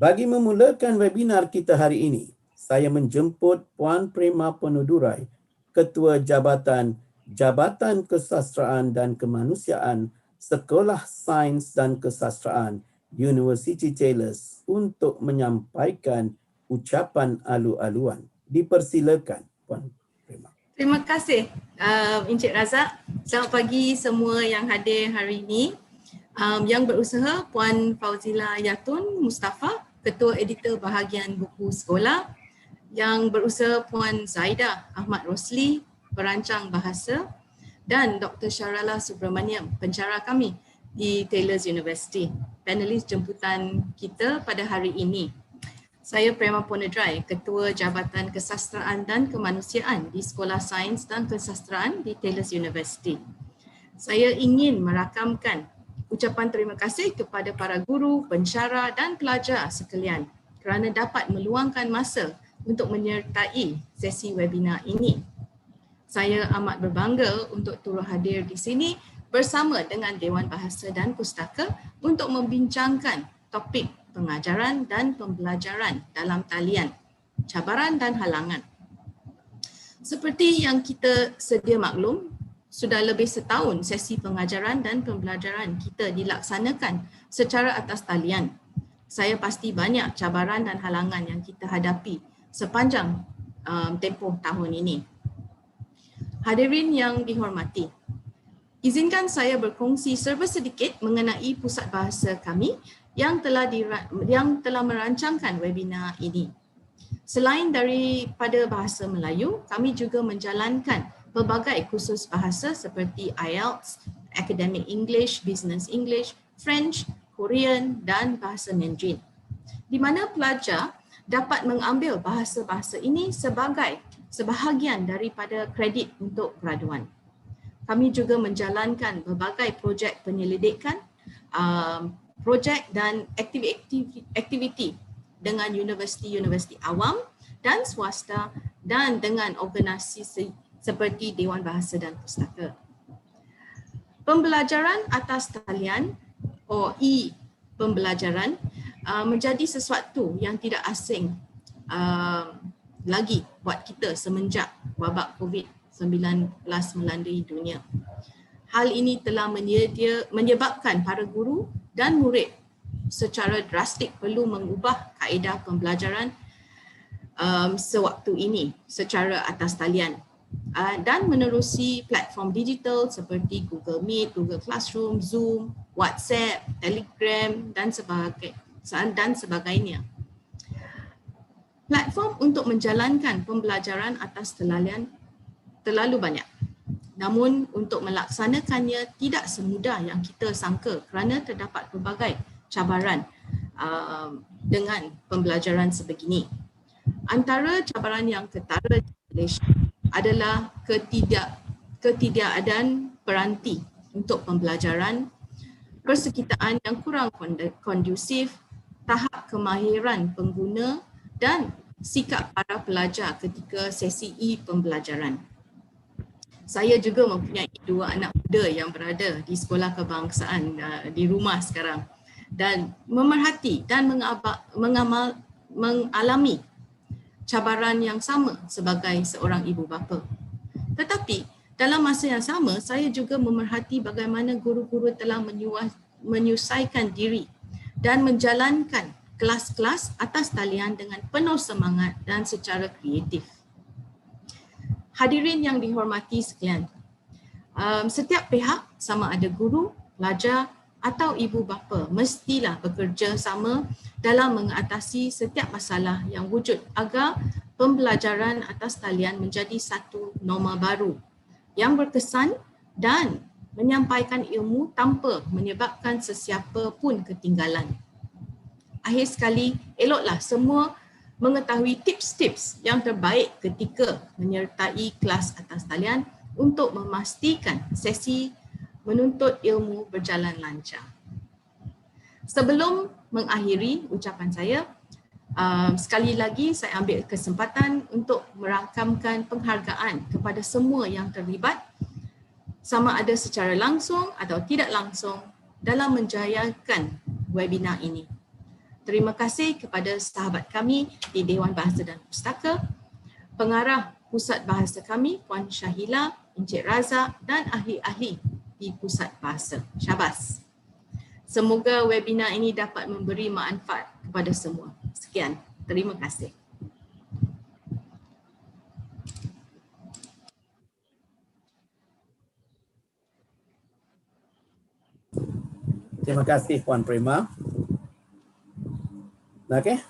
Bagi memulakan webinar kita hari ini, saya menjemput Puan Prema Penudurai, Ketua Jabatan Kesastraan dan Kemanusiaan Sekolah Sains dan Kesastraan Universiti Taylors untuk menyampaikan ucapan alu-aluan. Dipersilakan, Puan Prema. Terima kasih Encik Razak. Selamat pagi semua yang hadir hari ini. Yang berusaha Puan Fauzila Yatun Mustafa, Ketua Editor Bahagian Buku Sekolah. Yang berusaha Puan Zaidah Ahmad Rosli, Perancang Bahasa, dan Dr. Syarala Subramaniam, pencara kami di Taylors University. Panelis jemputan kita pada hari ini. Saya Prema Penudurai, Ketua Jabatan Kesastraan dan Kemanusiaan di Sekolah Sains dan Kesastraan di Taylors University. Saya ingin merakamkan ucapan terima kasih kepada para guru, pensyarah dan pelajar sekalian kerana dapat meluangkan masa untuk menyertai sesi webinar ini. Saya amat berbangga untuk turut hadir di sini bersama dengan Dewan Bahasa dan Pustaka untuk membincangkan topik pengajaran dan pembelajaran dalam talian, cabaran dan halangan. Seperti yang kita sedia maklum, sudah lebih setahun sesi pengajaran dan pembelajaran kita dilaksanakan secara atas talian. Saya pasti banyak cabaran dan halangan yang kita hadapi sepanjang tempoh tahun ini. Hadirin yang dihormati, izinkan saya berkongsi serba sedikit mengenai pusat bahasa kami yang telah merancangkan webinar ini. Selain daripada bahasa Melayu, kami juga menjalankan pelbagai kursus bahasa seperti IELTS, Academic English, Business English, French, Korean dan bahasa Mandarin, di mana pelajar dapat mengambil bahasa-bahasa ini sebagai sebahagian daripada kredit untuk graduan. Kami juga menjalankan berbagai projek penyelidikan, projek dan aktiviti dengan universiti-universiti awam dan swasta dan dengan organisasi seperti Dewan Bahasa dan Pustaka. Pembelajaran atas talian atau e-pembelajaran menjadi sesuatu yang tidak asing lagi buat kita semenjak wabak COVID-19 melandai dunia. Hal ini telah menyebabkan para guru dan murid secara drastik perlu mengubah kaedah pembelajaran sewaktu ini secara atas talian dan menerusi platform digital seperti Google Meet, Google Classroom, Zoom, WhatsApp, Telegram dan sebagainya. Platform untuk menjalankan pembelajaran atas talian terlalu banyak. Namun untuk melaksanakannya tidak semudah yang kita sangka kerana terdapat pelbagai cabaran dengan pembelajaran sebegini. Antara cabaran yang ketara di Malaysia adalah ketidakadaan peranti untuk pembelajaran, persekitaran yang kurang kondusif, tahap kemahiran pengguna dan sikap para pelajar ketika sesi e-pembelajaran. Saya juga mempunyai 2 anak muda yang berada di sekolah kebangsaan di rumah sekarang dan memerhati dan mengalami cabaran yang sama sebagai seorang ibu bapa. Tetapi dalam masa yang sama, saya juga memerhati bagaimana guru-guru telah menyusahkan diri dan menjalankan kelas-kelas atas talian dengan penuh semangat dan secara kreatif. Hadirin yang dihormati sekalian, setiap pihak sama ada guru, pelajar atau ibu bapa mestilah bekerja sama dalam mengatasi setiap masalah yang wujud agar pembelajaran atas talian menjadi satu norma baru yang berkesan dan menyampaikan ilmu tanpa menyebabkan sesiapa pun ketinggalan. Akhir sekali, eloklah semua mengetahui tips-tips yang terbaik ketika menyertai kelas atas talian untuk memastikan sesi menuntut ilmu berjalan lancar. Sebelum mengakhiri ucapan saya, sekali lagi saya ambil kesempatan untuk merakamkan penghargaan kepada semua yang terlibat, sama ada secara langsung atau tidak langsung dalam menjayakan webinar ini. Terima kasih kepada sahabat kami di Dewan Bahasa dan Pustaka, pengarah Pusat Bahasa kami Puan Syahila, Encik Razak dan ahli-ahli di Pusat Bahasa. Syabas. Semoga webinar ini dapat memberi manfaat kepada semua. Sekian. Terima kasih. Terima kasih Puan Prema. Okey,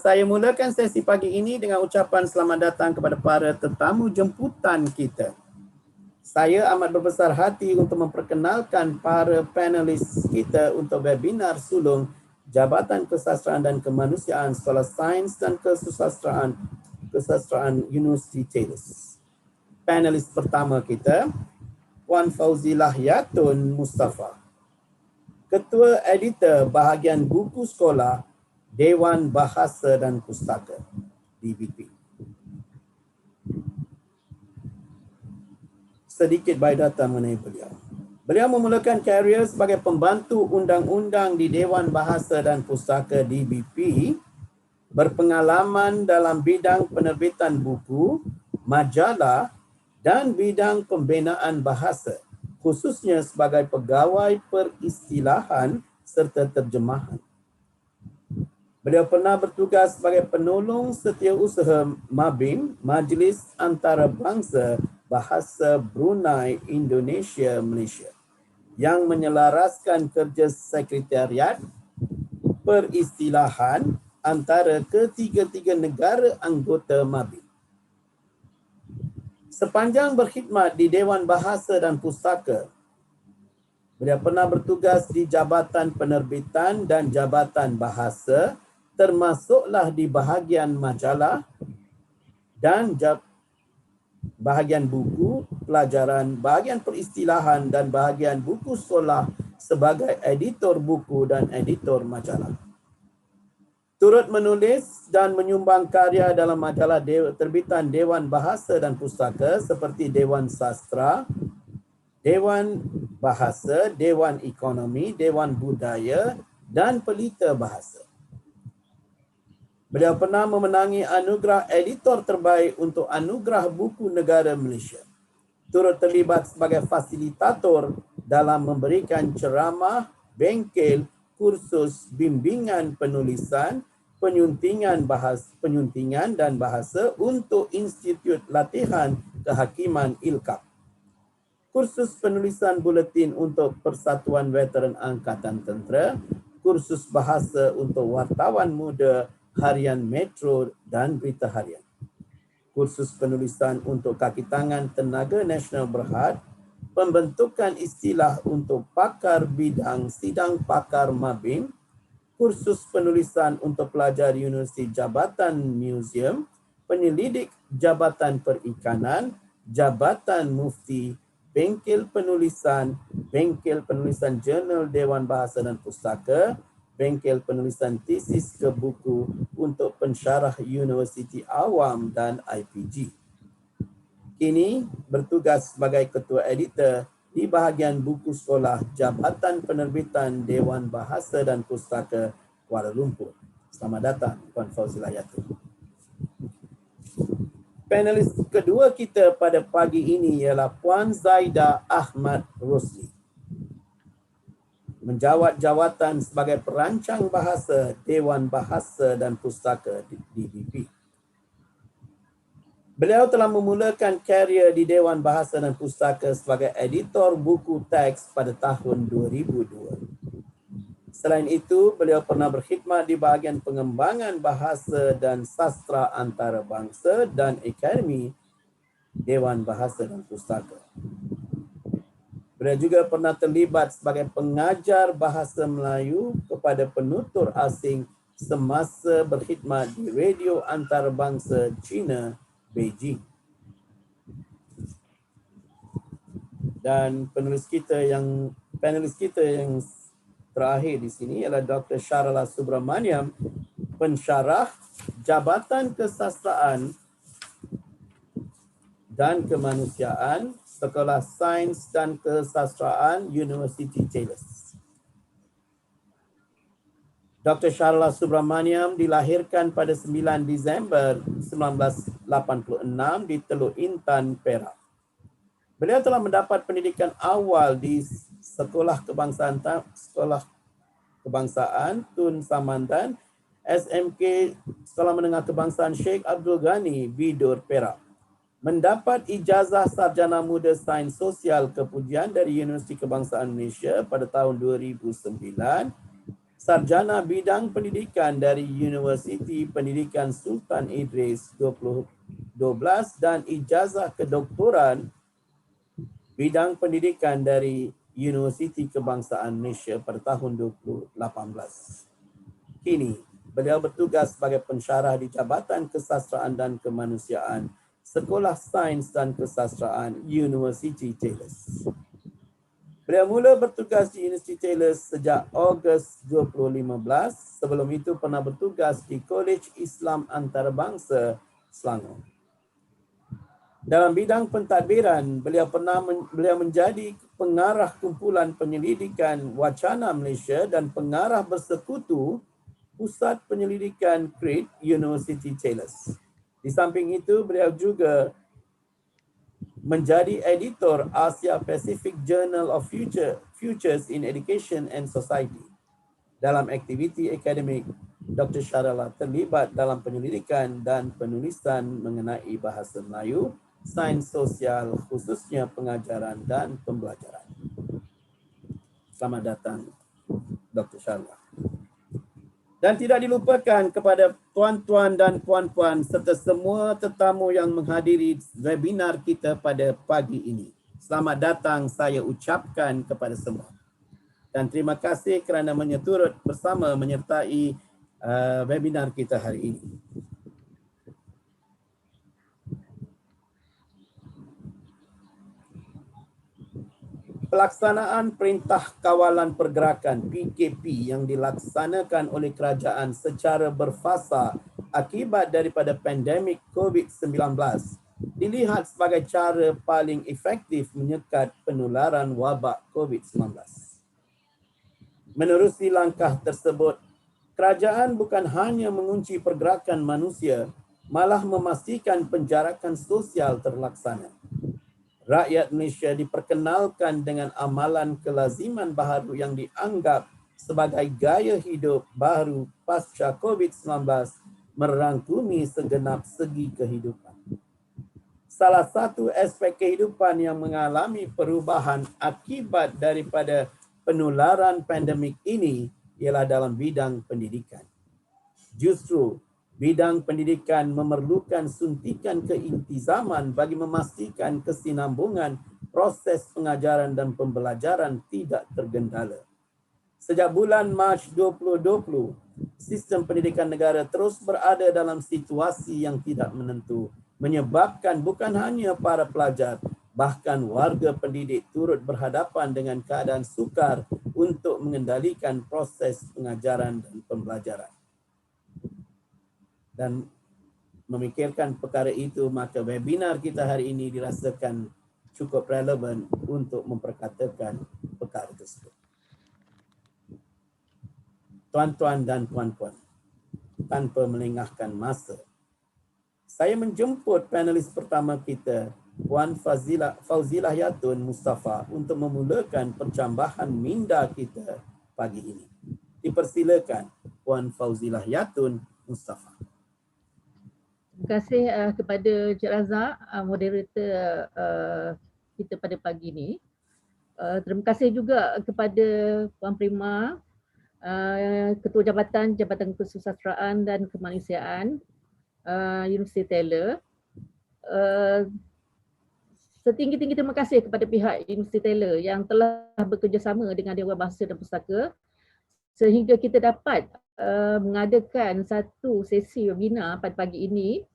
saya mulakan sesi pagi ini dengan ucapan selamat datang kepada para tetamu jemputan kita. Saya amat berbesar hati untuk memperkenalkan para panelis kita untuk webinar sulung Jabatan Kesastraan dan Kemanusiaan Sekolah Sains dan Kesusastraan Universiti Tales. Panelis pertama kita, Puan Fauzilah Yatun Mustafa, Ketua Editor Bahagian Buku Sekolah Dewan Bahasa dan Pustaka, DBP. Sedikit biodata mengenai beliau. Beliau memulakan karier sebagai pembantu undang-undang di Dewan Bahasa dan Pustaka DBP, berpengalaman dalam bidang penerbitan buku, majalah dan bidang pembinaan bahasa, khususnya sebagai pegawai peristilahan serta terjemahan. Beliau pernah bertugas sebagai penolong setiausaha MABIM, Majlis Antarabangsa Bahasa Brunei Indonesia Malaysia, yang menyelaraskan kerja sekretariat peristilahan antara ketiga-tiga negara anggota MABIM. Sepanjang berkhidmat di Dewan Bahasa dan Pustaka, beliau pernah bertugas di Jabatan Penerbitan dan Jabatan Bahasa, termasuklah di bahagian majalah dan bahagian buku pelajaran, bahagian peristilahan dan bahagian buku sekolah sebagai editor buku dan editor majalah. Turut menulis dan menyumbang karya dalam majalah terbitan Dewan Bahasa dan Pustaka seperti Dewan Sastra, Dewan Bahasa, Dewan Ekonomi, Dewan Budaya dan Pelita Bahasa. Beliau pernah memenangi anugerah editor terbaik untuk Anugerah Buku Negara Malaysia. Turut terlibat sebagai fasilitator dalam memberikan ceramah, bengkel, kursus bimbingan penulisan, penyuntingan dan bahasa untuk Institut Latihan Kehakiman ILKAP. Kursus penulisan buletin untuk Persatuan Veteran Angkatan Tentera, kursus bahasa untuk wartawan muda Harian Metro dan Berita Harian. Kursus penulisan untuk kaki tangan Tenaga Nasional Berhad, pembentukan istilah untuk pakar bidang sidang pakar MABIM, kursus penulisan untuk pelajar Universiti Jabatan Museum, penyelidik Jabatan Perikanan, Jabatan Mufti, bengkel penulisan jurnal Dewan Bahasa dan Pustaka, bengkel penulisan tesis ke buku untuk pensyarah Universiti Awam dan IPG. Kini bertugas sebagai ketua editor di bahagian buku sekolah Jabatan Penerbitan Dewan Bahasa dan Pustaka Kuala Lumpur. Selamat datang Puan Fauzilah Yatun. Panelis kedua kita pada pagi ini ialah Puan Zaidah Ahmad Rosli, menjawat jawatan sebagai perancang bahasa Dewan Bahasa dan Pustaka DBP. Beliau telah memulakan karier di Dewan Bahasa dan Pustaka sebagai editor buku teks pada tahun 2002. Selain itu, beliau pernah berkhidmat di bahagian pengembangan bahasa dan sastra antarabangsa dan Akademi Dewan Bahasa dan Pustaka. Beliau juga pernah terlibat sebagai pengajar bahasa Melayu kepada penutur asing semasa berkhidmat di Radio Antarabangsa China, Beijing. Dan panelis kita yang terakhir di sini ialah Dr. Syarala Subramaniam, pensyarah Jabatan Kesastraan dan Kemanusiaan Sekolah Sains dan Kesastraan Universiti Tales. Dr. Sharla Subramaniam dilahirkan pada 9 Disember 1986 di Teluk Intan, Perak. Beliau telah mendapat pendidikan awal di Sekolah Kebangsaan Tun Samantan, SMK Sekolah Menengah Kebangsaan Sheikh Abdul Ghani, Bidur, Perak. Mendapat ijazah Sarjana Muda Sains Sosial Kepujian dari Universiti Kebangsaan Malaysia pada tahun 2009, Sarjana Bidang Pendidikan dari Universiti Pendidikan Sultan Idris 2012 dan ijazah kedoktoran Bidang Pendidikan dari Universiti Kebangsaan Malaysia pada tahun 2018. Kini, beliau bertugas sebagai pensyarah di Jabatan Kesastraan dan Kemanusiaan Sekolah Sains dan Kesastraan Universiti Taylors. Beliau mula bertugas di Universiti Taylors sejak Ogos 2015. Sebelum itu pernah bertugas di Kolej Islam Antarabangsa Selangor. Dalam bidang pentadbiran, beliau menjadi pengarah kumpulan penyelidikan wacana Malaysia dan pengarah bersekutu Pusat Penyelidikan KRIT Universiti Taylors. Di samping itu, beliau juga menjadi editor Asia Pacific Journal of Futures in Education and Society. Dalam aktiviti akademik, Dr. Sharla terlibat dalam penyelidikan dan penulisan mengenai bahasa Melayu, sains sosial, khususnya pengajaran dan pembelajaran. Selamat datang, Dr. Sharla. Dan tidak dilupakan kepada tuan-tuan dan puan-puan serta semua tetamu yang menghadiri webinar kita pada pagi ini. Selamat datang saya ucapkan kepada semua. Dan terima kasih kerana turut bersama menyertai webinar kita hari ini. Pelaksanaan Perintah Kawalan Pergerakan PKP yang dilaksanakan oleh kerajaan secara berfasa akibat daripada pandemik COVID-19 dilihat sebagai cara paling efektif menyekat penularan wabak COVID-19. Menerusi langkah tersebut, kerajaan bukan hanya mengunci pergerakan manusia, malah memastikan penjarakan sosial terlaksana. Rakyat Malaysia diperkenalkan dengan amalan kelaziman baharu yang dianggap sebagai gaya hidup baru pasca COVID-19 merangkumi segenap segi kehidupan. Salah satu aspek kehidupan yang mengalami perubahan akibat daripada penularan pandemik ini ialah dalam bidang pendidikan. Justru bidang pendidikan memerlukan suntikan keintizaman bagi memastikan kesinambungan proses pengajaran dan pembelajaran tidak tergendala. Sejak bulan Mac 2020, sistem pendidikan negara terus berada dalam situasi yang tidak menentu, menyebabkan bukan hanya para pelajar, bahkan warga pendidik turut berhadapan dengan keadaan sukar untuk mengendalikan proses pengajaran dan pembelajaran. Dan memikirkan perkara itu, maka webinar kita hari ini dirasakan cukup relevan untuk memperkatakan perkara tersebut. Tuan-tuan dan puan-puan, tanpa melengahkan masa, saya menjemput panelis pertama kita, Puan Fauzilah Yatun Mustafa, untuk memulakan percambahan minda kita pagi ini. Dipersilakan Puan Fauzilah Yatun Mustafa. Terima kasih kepada Encik Razak, moderator kita pada pagi ini. Terima kasih juga kepada Puan Prima, Ketua Jabatan Kesusastraan dan Kemanusiaan Universiti Taylor. Setinggi-tinggi terima kasih kepada pihak Universiti Taylor yang telah bekerjasama dengan Dewan Bahasa dan Pustaka sehingga kita dapat mengadakan satu sesi webinar pada pagi ini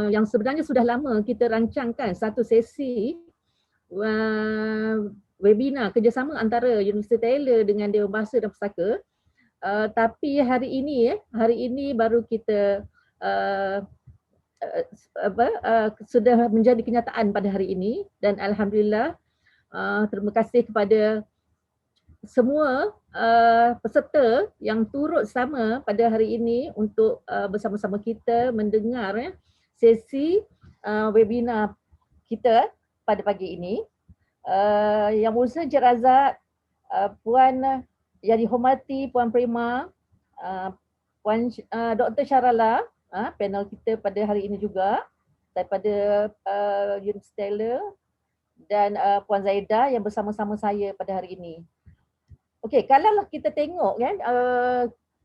yang sebenarnya sudah lama kita rancangkan satu sesi webinar kerjasama antara Universiti Taylor dengan Dewan Bahasa dan Pustaka, tapi hari ini baru kita sudah menjadi kenyataan pada hari ini, dan alhamdulillah terima kasih kepada semua peserta yang turut sama pada hari ini untuk bersama-sama kita mendengar sesi webinar kita pada pagi ini. Yang berusaha Encik Razak, Puan yang dihormati Puan Prima, Puan Dr. Syarala, panel kita pada hari ini juga daripada Universiti Taylor, dan Puan Zaidah yang bersama-sama saya pada hari ini. Okey, kalaulah kita tengok kan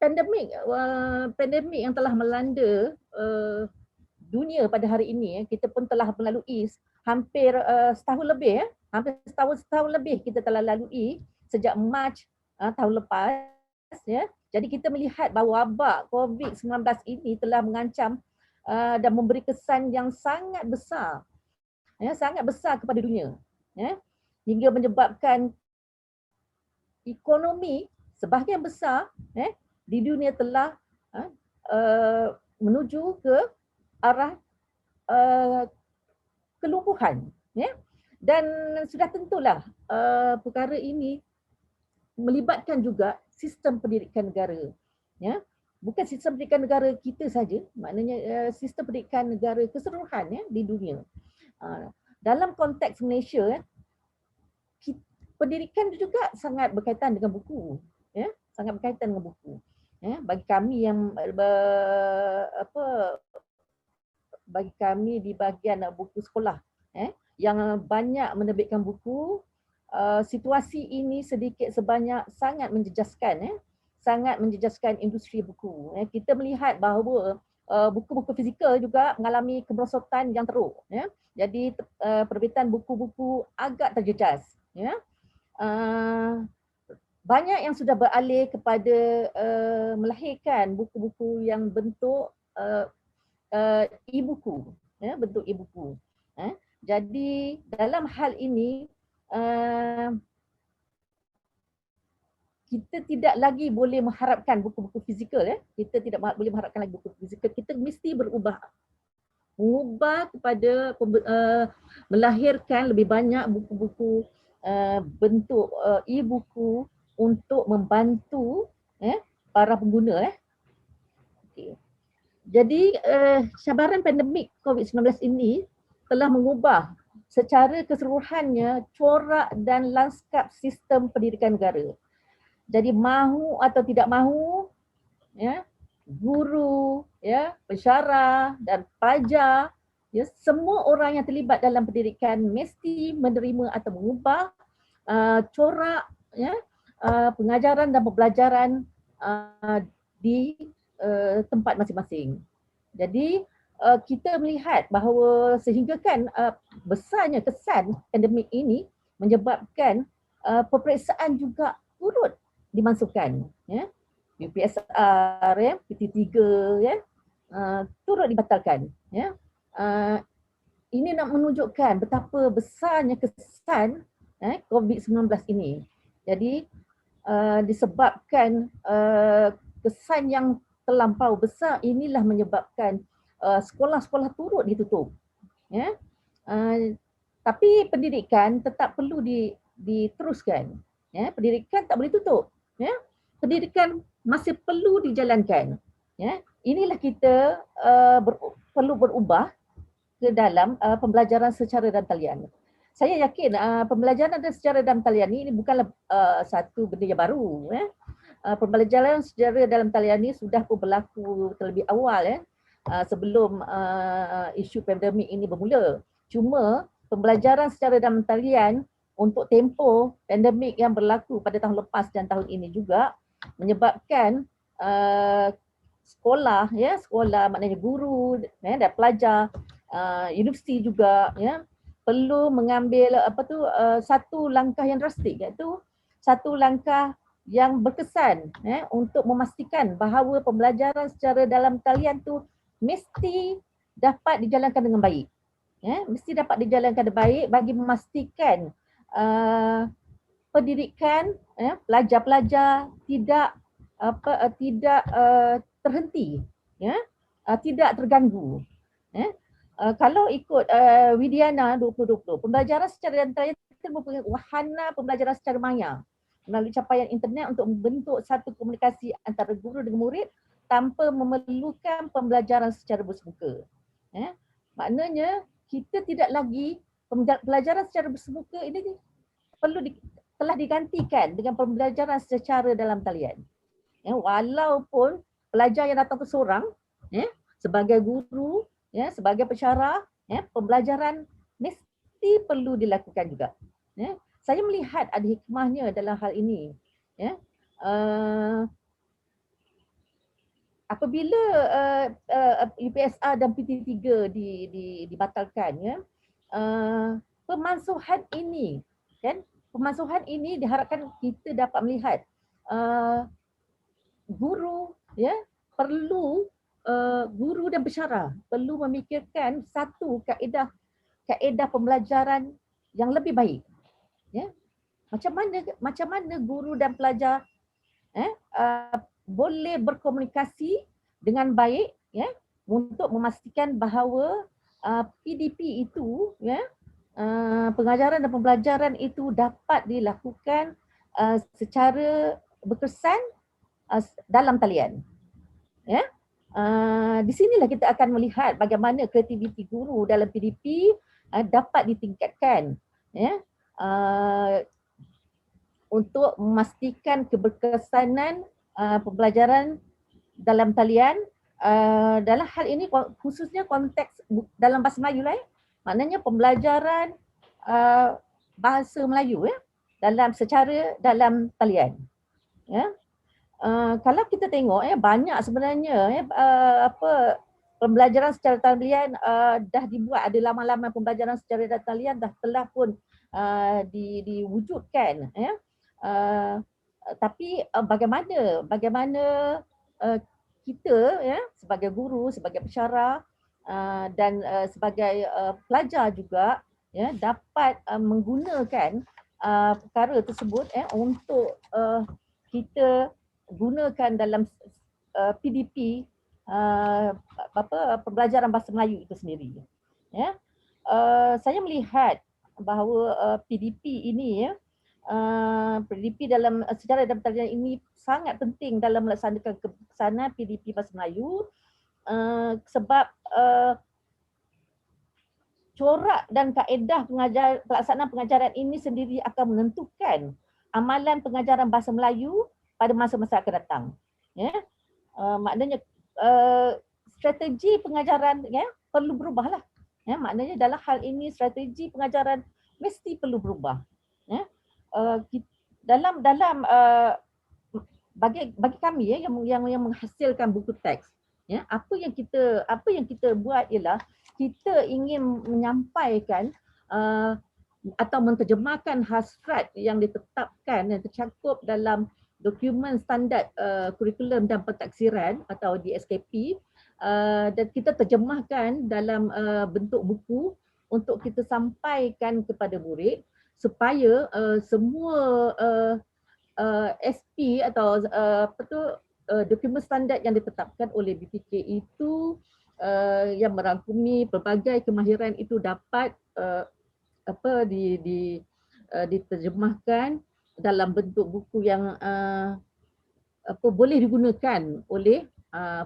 pandemik yang telah melanda dunia pada hari ini, kita pun telah melalui hampir setahun lebih, hampir setahun lebih kita telah lalui sejak Mac tahun lepas, ya. Jadi kita melihat bahawa wabak COVID-19 ini telah mengancam dan memberi kesan yang sangat besar, sangat besar kepada dunia, hingga menyebabkan ekonomi sebahagian besar di dunia telah menuju ke arah kelumpuhan, dan sudah tentulah perkara ini melibatkan juga sistem pendidikan negara, bukan sistem pendidikan negara kita saja, maknanya sistem pendidikan negara keseluruhan di dunia. Dalam konteks Malaysia, pendidikan juga sangat berkaitan dengan buku, sangat berkaitan dengan buku. Bagi kami yang bagi kami di bahagian buku sekolah, yang banyak menerbitkan buku, situasi ini sedikit sebanyak sangat menjejaskan, sangat menjejaskan industri buku. Kita melihat bahawa buku-buku fizikal juga mengalami kemerosotan yang teruk. Jadi perbitan buku-buku agak terjejas. Banyak yang sudah beralih kepada melahirkan buku-buku yang bentuk e-buku, bentuk e-buku. Jadi dalam hal ini kita tidak lagi boleh mengharapkan buku-buku fizikal, kita tidak boleh mengharapkan lagi buku fizikal. Kita mesti mengubah kepada melahirkan lebih banyak buku-buku bentuk e-buku untuk membantu para pengguna. Okay. Jadi cabaran pandemik COVID-19 ini telah mengubah secara keseluruhannya corak dan lanskap sistem pendidikan negara. Jadi mahu atau tidak mahu, guru, pensyarah dan pelajar, semua orang yang terlibat dalam pendidikan mesti menerima atau mengubah corak pengajaran dan pembelajaran di tempat masing-masing. Jadi kita melihat bahawa sehinggakan besarnya kesan pandemik ini menyebabkan peperiksaan juga turut dimasukkan, UPSR, PT3 turut dibatalkan. Ini nak menunjukkan betapa besarnya kesan COVID-19 ini. Jadi disebabkan kesan yang terlampau besar inilah menyebabkan sekolah-sekolah turut ditutup. Tapi pendidikan tetap perlu diteruskan. Pendidikan tak boleh tutup. Pendidikan masih perlu dijalankan. Inilah kita perlu berubah ke dalam pembelajaran secara dalam talian. Saya yakin pembelajaran secara dalam talian ini bukanlah satu benda yang baru. Pembelajaran secara dalam talian ini sudah pun berlaku terlebih awal sebelum isu pandemik ini bermula. Cuma pembelajaran secara dalam talian untuk tempoh pandemik yang berlaku pada tahun lepas dan tahun ini juga menyebabkan sekolah, maknanya guru dan pelajar, universiti juga perlu mengambil satu langkah yang drastik, iaitu satu langkah yang berkesan untuk memastikan bahawa pembelajaran secara dalam talian tu mesti dapat dijalankan dengan baik. Mesti dapat dijalankan dengan baik bagi memastikan pendidikan pelajar-pelajar tidak terhenti, tidak terganggu. Kalau ikut Widiana 2020, pembelajaran secara dalam talian merupakan wahana pembelajaran secara maya. melalui capaian internet untuk membentuk satu komunikasi antara guru dengan murid tanpa memerlukan pembelajaran secara bersemuka. Maknanya kita tidak lagi pembelajaran secara bersemuka ini telah digantikan dengan pembelajaran secara dalam talian. Walaupun pelajar yang datang seorang, sebagai guru, sebagai pensyarah, pembelajaran mesti perlu dilakukan juga. Saya melihat ada hikmahnya dalam hal ini. Apabila UPSR dan PT3 dibatalkan, pemansuhan ini, pemansuhan ini diharapkan kita dapat melihat guru, perlu guru dan pensyarah perlu memikirkan satu kaedah pembelajaran yang lebih baik. Macam mana guru dan pelajar boleh berkomunikasi dengan baik, untuk memastikan bahawa PDP itu, pengajaran dan pembelajaran itu dapat dilakukan secara berkesan dalam talian. Di sinilah kita akan melihat bagaimana kreativiti guru dalam PDP dapat ditingkatkan, untuk memastikan keberkesanan pembelajaran dalam talian. Dalam hal ini khususnya konteks dalam bahasa Melayu lah, maknanya pembelajaran bahasa Melayu dalam talian. Kalau kita tengok banyak sebenarnya pembelajaran secara talian dah dibuat, ada laman-laman pembelajaran secara talian telah pun diwujudkan. Tapi bagaimana kita sebagai guru, sebagai pensyarah dan sebagai pelajar juga dapat menggunakan perkara tersebut untuk kita gunakan dalam PDP, pembelajaran bahasa Melayu itu sendiri. Saya melihat bahawa PDP ini PDP dalam sejarah dan pertanian ini sangat penting dalam melaksanakan keberkesanan PDP bahasa Melayu, sebab corak dan kaedah pelaksanaan pengajaran ini sendiri akan menentukan amalan pengajaran bahasa Melayu pada masa-masa akan datang. Maknanya strategi pengajaran perlu berubahlah. Maknanya dalam hal ini strategi pengajaran mesti perlu berubah. Bagi kami yang menghasilkan buku teks, apa yang kita buat ialah kita ingin menyampaikan atau menterjemahkan hasrat yang ditetapkan dan tercakup dalam dokumen standard kurikulum dan pentaksiran atau DSKP, dan kita terjemahkan dalam bentuk buku untuk kita sampaikan kepada murid supaya semua SP atau dokumen standard yang ditetapkan oleh BPK itu yang merangkumi pelbagai kemahiran itu dapat diterjemahkan dalam bentuk buku yang boleh digunakan oleh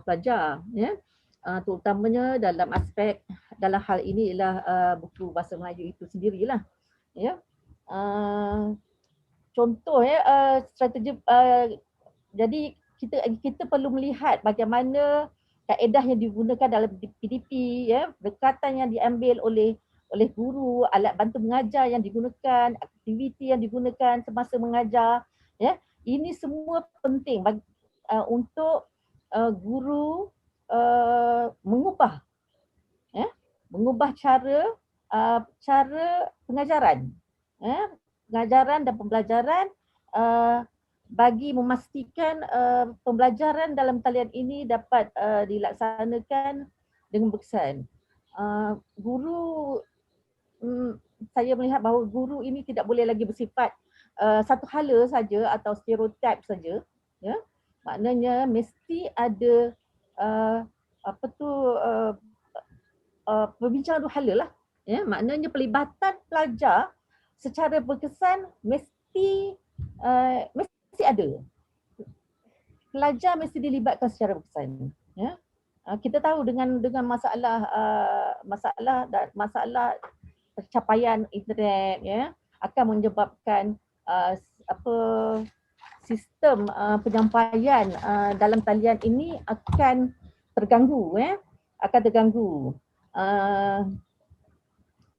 pelajar, terutamanya dalam hal ini ialah buku bahasa Melayu itu sendirilah. Contoh strategi, jadi kita perlu melihat bagaimana kaedah yang digunakan dalam PDP, pendekatan yang diambil oleh guru, alat bantu mengajar yang digunakan, aktiviti yang digunakan semasa mengajar, ini semua penting untuk guru mengubah cara pengajaran, pengajaran dan pembelajaran bagi memastikan pembelajaran dalam talian ini dapat dilaksanakan dengan berkesan. Guru, saya melihat bahawa guru ini tidak boleh lagi bersifat satu hala saja atau stereotip saja. Maknanya mesti ada perbincangan dua hala lah. Maknanya pelibatan pelajar secara berkesan mesti mesti ada. Pelajar mesti dilibatkan secara berkesan. Ya. Kita tahu dengan masalah pencapaian internet ya akan menyebabkan apa sistem penyampaian dalam talian ini akan terganggu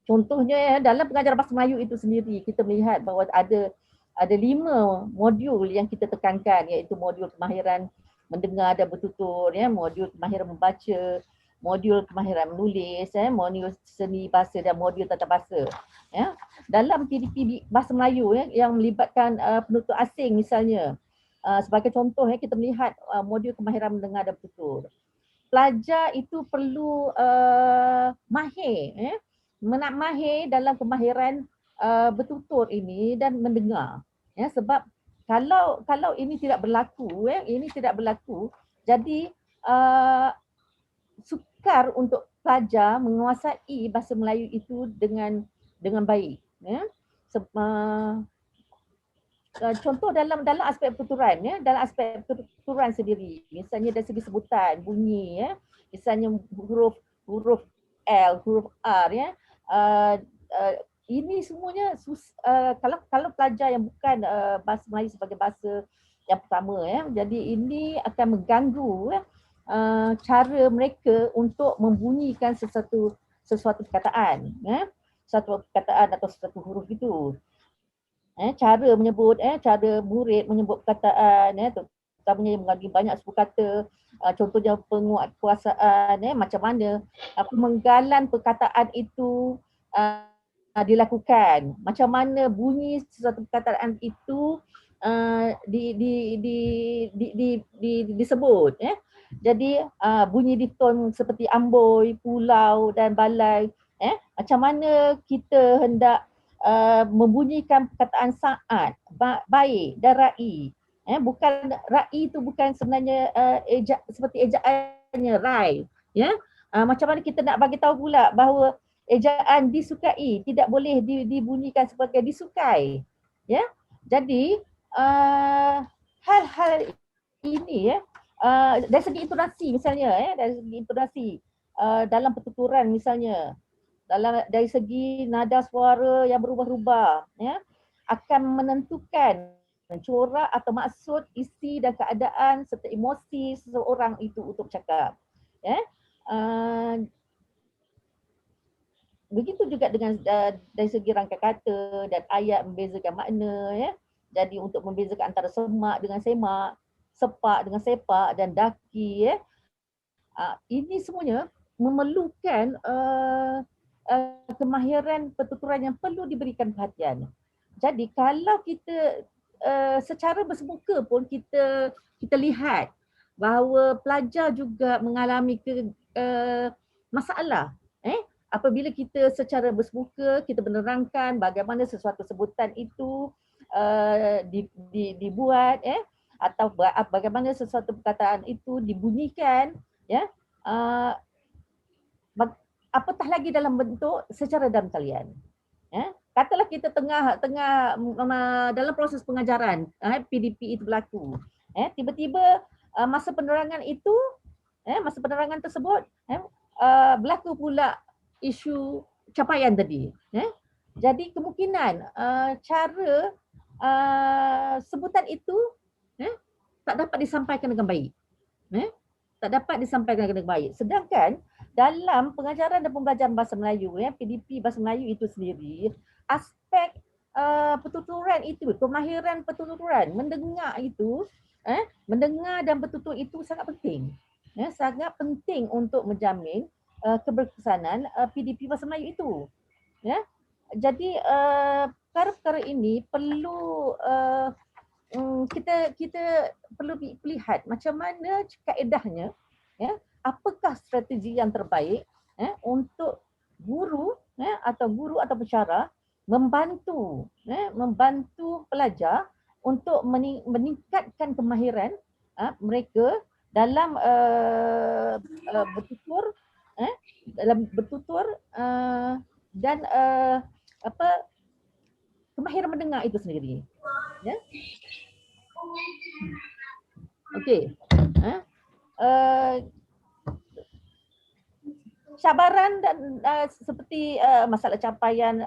contohnya ya, dalam pengajaran bahasa Melayu itu sendiri kita melihat bahawa ada 5 modul yang kita tekankan, iaitu modul kemahiran mendengar dan bertutur ya, modul kemahiran membaca, modul kemahiran menulis ya, modul seni bahasa dan modul tata bahasa ya. Dalam PDP bahasa Melayu ya, yang melibatkan penutur asing misalnya, sebagai contoh ya, kita melihat modul kemahiran mendengar dan bertutur. Pelajar itu perlu mahir ya, mahir dalam kemahiran bertutur ini dan mendengar ya, sebab kalau ini tidak berlaku jadi sukar untuk pelajar menguasai bahasa Melayu itu dengan baik ya. Contoh dalam aspek pertuturan ya, dalam aspek pertuturan sendiri, misalnya dari segi sebutan, bunyi ya, misalnya huruf L, huruf R ya, ini semuanya kalau pelajar yang bukan bahasa Melayu sebagai bahasa yang pertama ya, jadi ini akan mengganggu ya, cara mereka untuk membunyikan sesuatu perkataan ya, satu perkataan atau satu huruf itu. Cara menyebut, cara murid menyebut perkataan terutamanya yang mengandungi banyak suku kata, contohnya penguatkuasaan macam mana pemenggalan perkataan itu dilakukan, macam mana bunyi sesuatu perkataan itu disebut ya. Jadi bunyi diton seperti amboi, pulau dan balai, macam mana kita hendak membunyikan perkataan saat, baik dan ra'i. Bukan ra'i itu bukan sebenarnya seperti ejaannya rai ya. Macam mana kita nak bagi tahu pula bahawa ejaan disukai tidak boleh dibunyikan sebagai disukai ya. Jadi hal-hal ini ya, dari segi intonasi misalnya ya, dari segi intonasi dalam pertuturan misalnya, dari segi nada suara yang berubah-ubah ya, akan menentukan corak atau maksud, isi dan keadaan serta emosi seseorang itu untuk bercakap ya. Begitu juga dengan dari segi rangka kata dan ayat membezakan makna ya. Jadi untuk membezakan antara semak dengan semak, sepak dengan sepak dan daki ya. Ini semuanya memerlukan kemahiran pertuturan yang perlu diberikan perhatian. Jadi kalau kita secara bersemuka pun kita lihat bahawa pelajar juga mengalami masalah apabila kita secara bersemuka kita menerangkan bagaimana sesuatu sebutan itu dibuat atau bagaimana sesuatu perkataan itu dibunyikan ya, apatah lagi dalam bentuk secara dalam talian. Katalah kita tengah dalam proses pengajaran, PDP itu berlaku. Tiba-tiba masa penerangan itu, masa penerangan tersebut berlaku pula isu capaian tadi. Jadi kemungkinan cara sebutan itu tak dapat disampaikan dengan baik. Tak dapat disampaikan dengan baik. Sedangkan dalam pengajaran dan pembelajaran bahasa Melayu, PDP bahasa Melayu itu sendiri, aspek pertuturan itu, kemahiran pertuturan, mendengar itu, mendengar dan bertutur itu sangat penting. Sangat penting untuk menjamin keberkesanan PDP bahasa Melayu itu. Jadi perkara-perkara ini perlu kita perlu lihat macam mana kaedahnya, apakah strategi yang terbaik untuk guru atau pensyarah membantu pelajar untuk meningkatkan kemahiran mereka dalam bertutur dan kemahiran mendengar itu sendiri. Ya. Okey. Cabaran dan seperti masalah capaian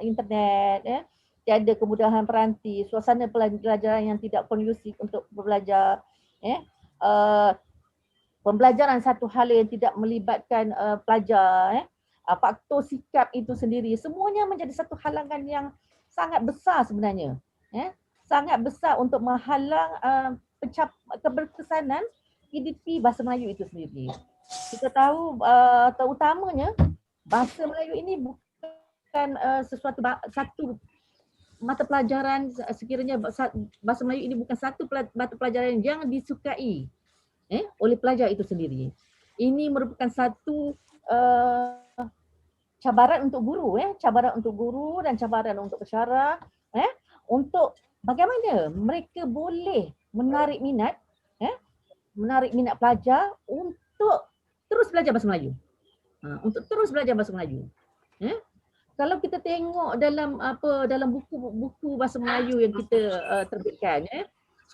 internet, ya, tiada kemudahan peranti, suasana pelajaran yang tidak kondusif untuk belajar, ya, pembelajaran satu hal yang tidak melibatkan pelajar, ya, faktor sikap itu sendiri, semuanya menjadi satu halangan yang sangat besar sebenarnya, ya, sangat besar untuk menghalang keberkesanan PDP bahasa Melayu itu sendiri. Kita tahu terutamanya bahasa Melayu ini bukan satu mata pelajaran, sekiranya bahasa Melayu ini bukan satu mata pelajaran yang disukai oleh pelajar itu sendiri. Ini merupakan satu cabaran untuk guru, cabaran untuk guru dan cabaran untuk pensyarah, untuk bagaimana mereka boleh menarik minat pelajar untuk terus belajar bahasa Melayu. Untuk terus belajar bahasa Melayu. Kalau kita tengok dalam buku bahasa Melayu yang kita terbitkan,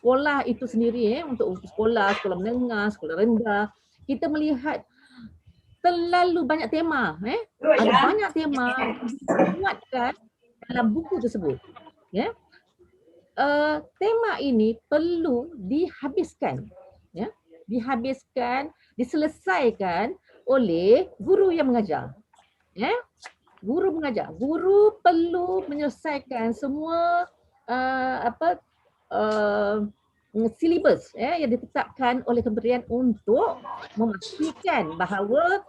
sekolah itu sendiri, untuk sekolah menengah, sekolah rendah, kita melihat terlalu banyak tema, ada banyak tema dimuatkan dalam buku tersebut. Tema ini perlu dihabiskan, diselesaikan oleh guru yang mengajar. Guru mengajar, guru perlu menyelesaikan semua silibus yang ditetapkan oleh kementerian untuk memastikan bahawa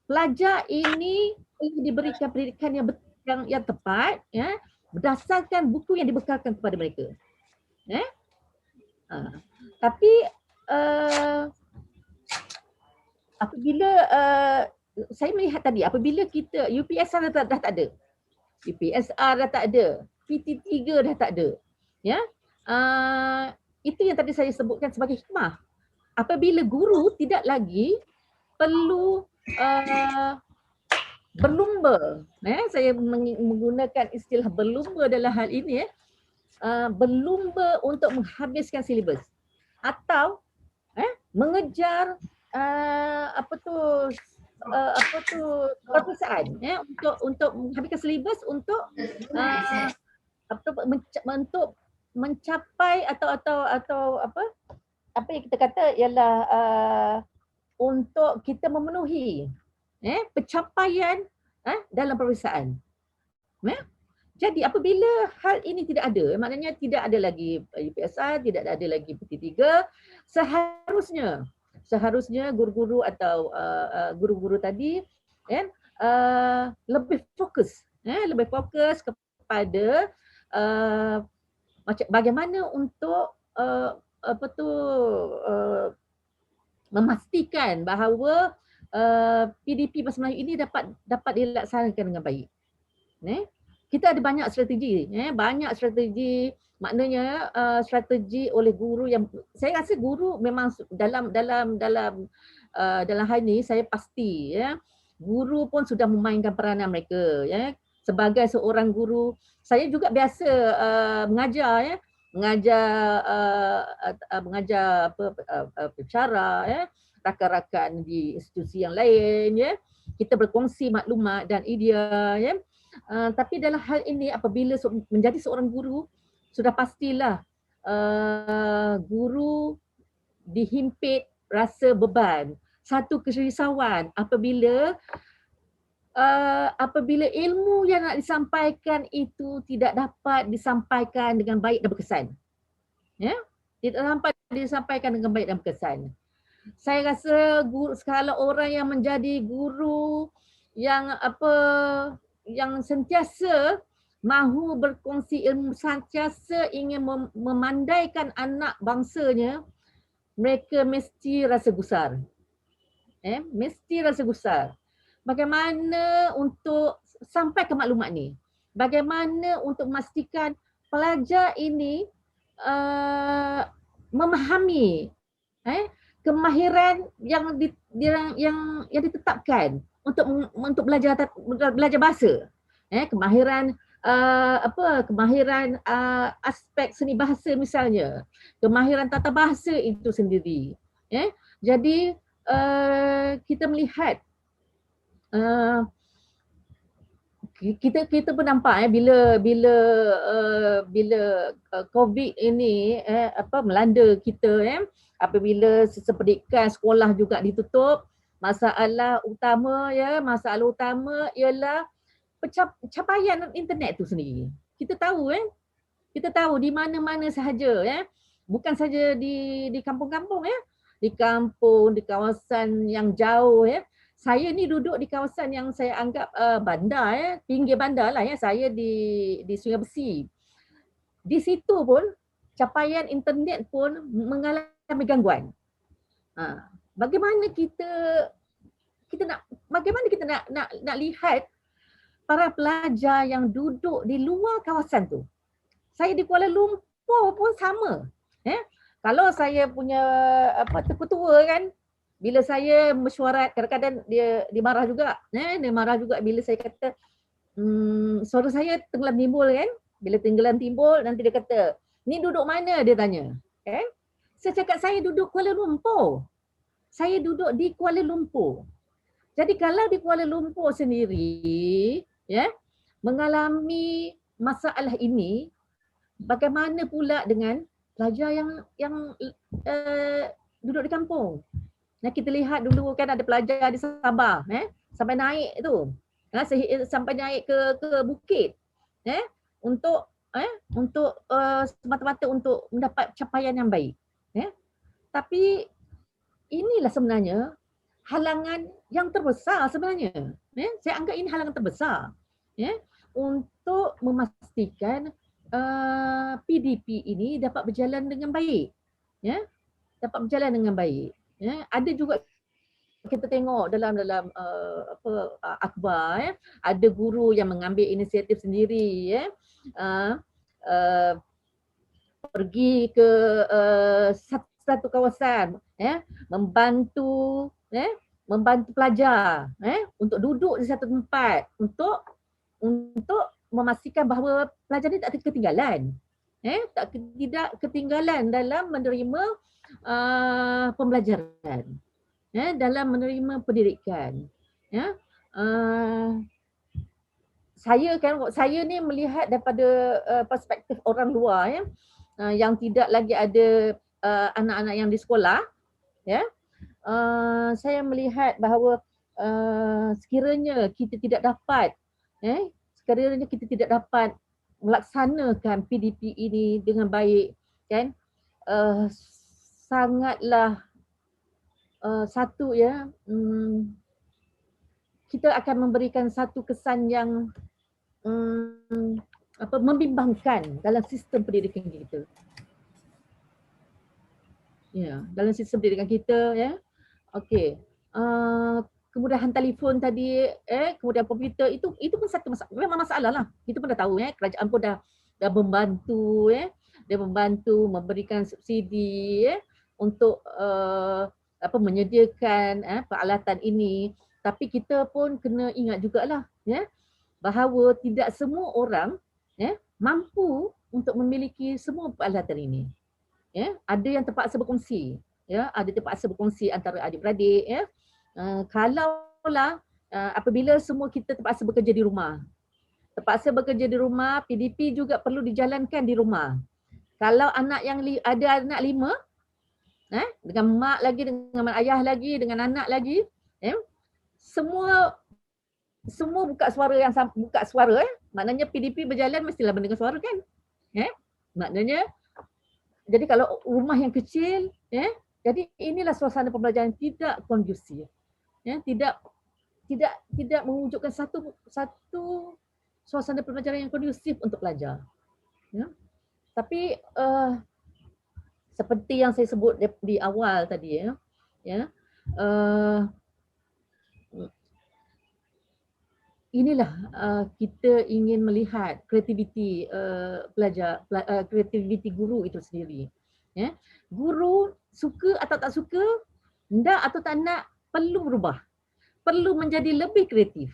pelajar ini perlu diberikan pendidikan yang tepat, berdasarkan buku yang dibekalkan kepada mereka. Tapi apabila saya melihat tadi, apabila kita UPSR dah tak ada, UPSR dah tak ada, PT3 dah tak ada, itu yang tadi saya sebutkan sebagai hikmah. Apabila guru tidak lagi perlu berlumba, saya menggunakan istilah berlumba dalam hal ini, berlumba untuk menghabiskan silibus atau mengejar perpisahan, untuk menghabiskan silibus untuk mencapai atau apa yang kita kata ialah untuk kita memenuhi pencapaian dalam peperiksaan. Jadi apabila hal ini tidak ada, maknanya tidak ada lagi UPSR, tidak ada lagi PT3, seharusnya guru-guru atau guru-guru tadi lebih fokus kepada bagaimana untuk memastikan bahawa PDP bahasa Melayu ini dapat dilaksanakan dengan baik. Kita ada banyak strategi, maknanya strategi oleh guru yang saya rasa guru memang dalam hal ini saya pasti, guru pun sudah memainkan peranan mereka, sebagai seorang guru. Saya juga biasa mengajar pensyarah, rakan-rakan di institusi yang lain, kita berkongsi maklumat dan idea, tapi dalam hal ini apabila menjadi seorang guru, sudah pastilah guru dihimpit rasa beban, satu kerisauan apabila ilmu yang nak disampaikan itu tidak dapat disampaikan dengan baik dan berkesan. Tidak dapat disampaikan dengan baik dan berkesan. Saya rasa kalau orang yang menjadi guru yang sentiasa mahu berkongsi ilmu, sentiasa ingin memandaikan anak bangsanya, mereka mesti rasa gusar. Mesti rasa gusar. Bagaimana untuk sampai ke maklumat ni? Bagaimana untuk memastikan pelajar ini memahami kemahiran yang ditetapkan untuk belajar bahasa, kemahiran kemahiran aspek seni bahasa misalnya, kemahiran tata bahasa itu sendiri. Jadi kita melihat kita pun nampak bila COVID ini melanda kita, apabila sistem pendidikan sekolah juga ditutup, masalah utama ialah pencapaian internet tu sendiri. Kita tahu di mana-mana sahaja, bukan saja di kampung-kampung, di kampung, di kawasan yang jauh, Saya ni duduk di kawasan yang saya anggap bandar, pinggir bandar lah, saya di Sungai Besi. Di situ pun capaian internet pun mengalami gangguan. Bagaimana kita nak lihat para pelajar yang duduk di luar kawasan tu. Saya di Kuala Lumpur pun sama. Kalau saya punya terketua kan, bila saya mesyuarat, kadang-kadang dia marah juga. Dia marah juga bila saya kata suara saya tenggelam timbul kan. Bila tenggelam timbul, nanti dia kata, ni duduk mana, dia tanya. Saya cakap saya duduk Kuala Lumpur. Saya duduk di Kuala Lumpur. Jadi kalau di Kuala Lumpur sendiri mengalami masalah ini, bagaimana pula dengan pelajar yang duduk di kampung? Kita lihat dulu kan ada pelajar di Sabah, sampai naik tu, sampai naik ke bukit, untuk semata-mata untuk mendapat capaian yang baik. Tapi inilah sebenarnya halangan yang terbesar sebenarnya. Saya anggap ini halangan terbesar untuk memastikan PDP ini dapat berjalan dengan baik. Dapat berjalan dengan baik. Ada juga kita tengok dalam akhbar, ada guru yang mengambil inisiatif sendiri, pergi ke satu kawasan, membantu pelajar untuk duduk di satu tempat untuk memastikan bahawa pelajar ni tak ketinggalan, tidak ketinggalan dalam menerima pembelajaran, dalam menerima pendidikan. Saya ni melihat daripada perspektif orang luar, yang tidak lagi ada anak-anak yang di sekolah, saya melihat bahawa sekiranya kita tidak dapat melaksanakan PDP ini dengan baik, kan, sangatlah kita akan memberikan satu kesan yang membimbangkan dalam sistem pendidikan kita. Dalam sistem pendidikan kita, okey. Kemudahan telefon tadi, kemudian komputer, itu pun satu memang masalah lah. Kita pun dah tahu, kerajaan pun dah membantu, dia membantu memberikan subsidi untuk menyediakan peralatan ini. Tapi kita pun kena ingat jugalah, bahawa tidak semua orang mampu untuk memiliki semua peralatan ini. Ada yang terpaksa berkongsi, ada terpaksa berkongsi antara adik-beradik. Kalaulah apabila semua kita terpaksa bekerja di rumah, PDP juga perlu dijalankan di rumah. Kalau anak yang ada anak 5, dengan mak lagi, dengan ayah lagi, dengan anak lagi, semua buka suara, maknanya PDP berjalan mestilah mendengar suara kan. Maknanya jadi kalau rumah yang kecil, jadi inilah suasana pembelajaran tidak kondusif. Tidak mewujudkan satu suasana pembelajaran yang kondusif untuk pelajar. Tapi seperti yang saya sebut di awal tadi, inilah kita ingin melihat kreativiti pelajar, kreativiti guru itu sendiri. Guru suka atau tak suka, nak atau tak nak, perlu berubah. Perlu menjadi lebih kreatif.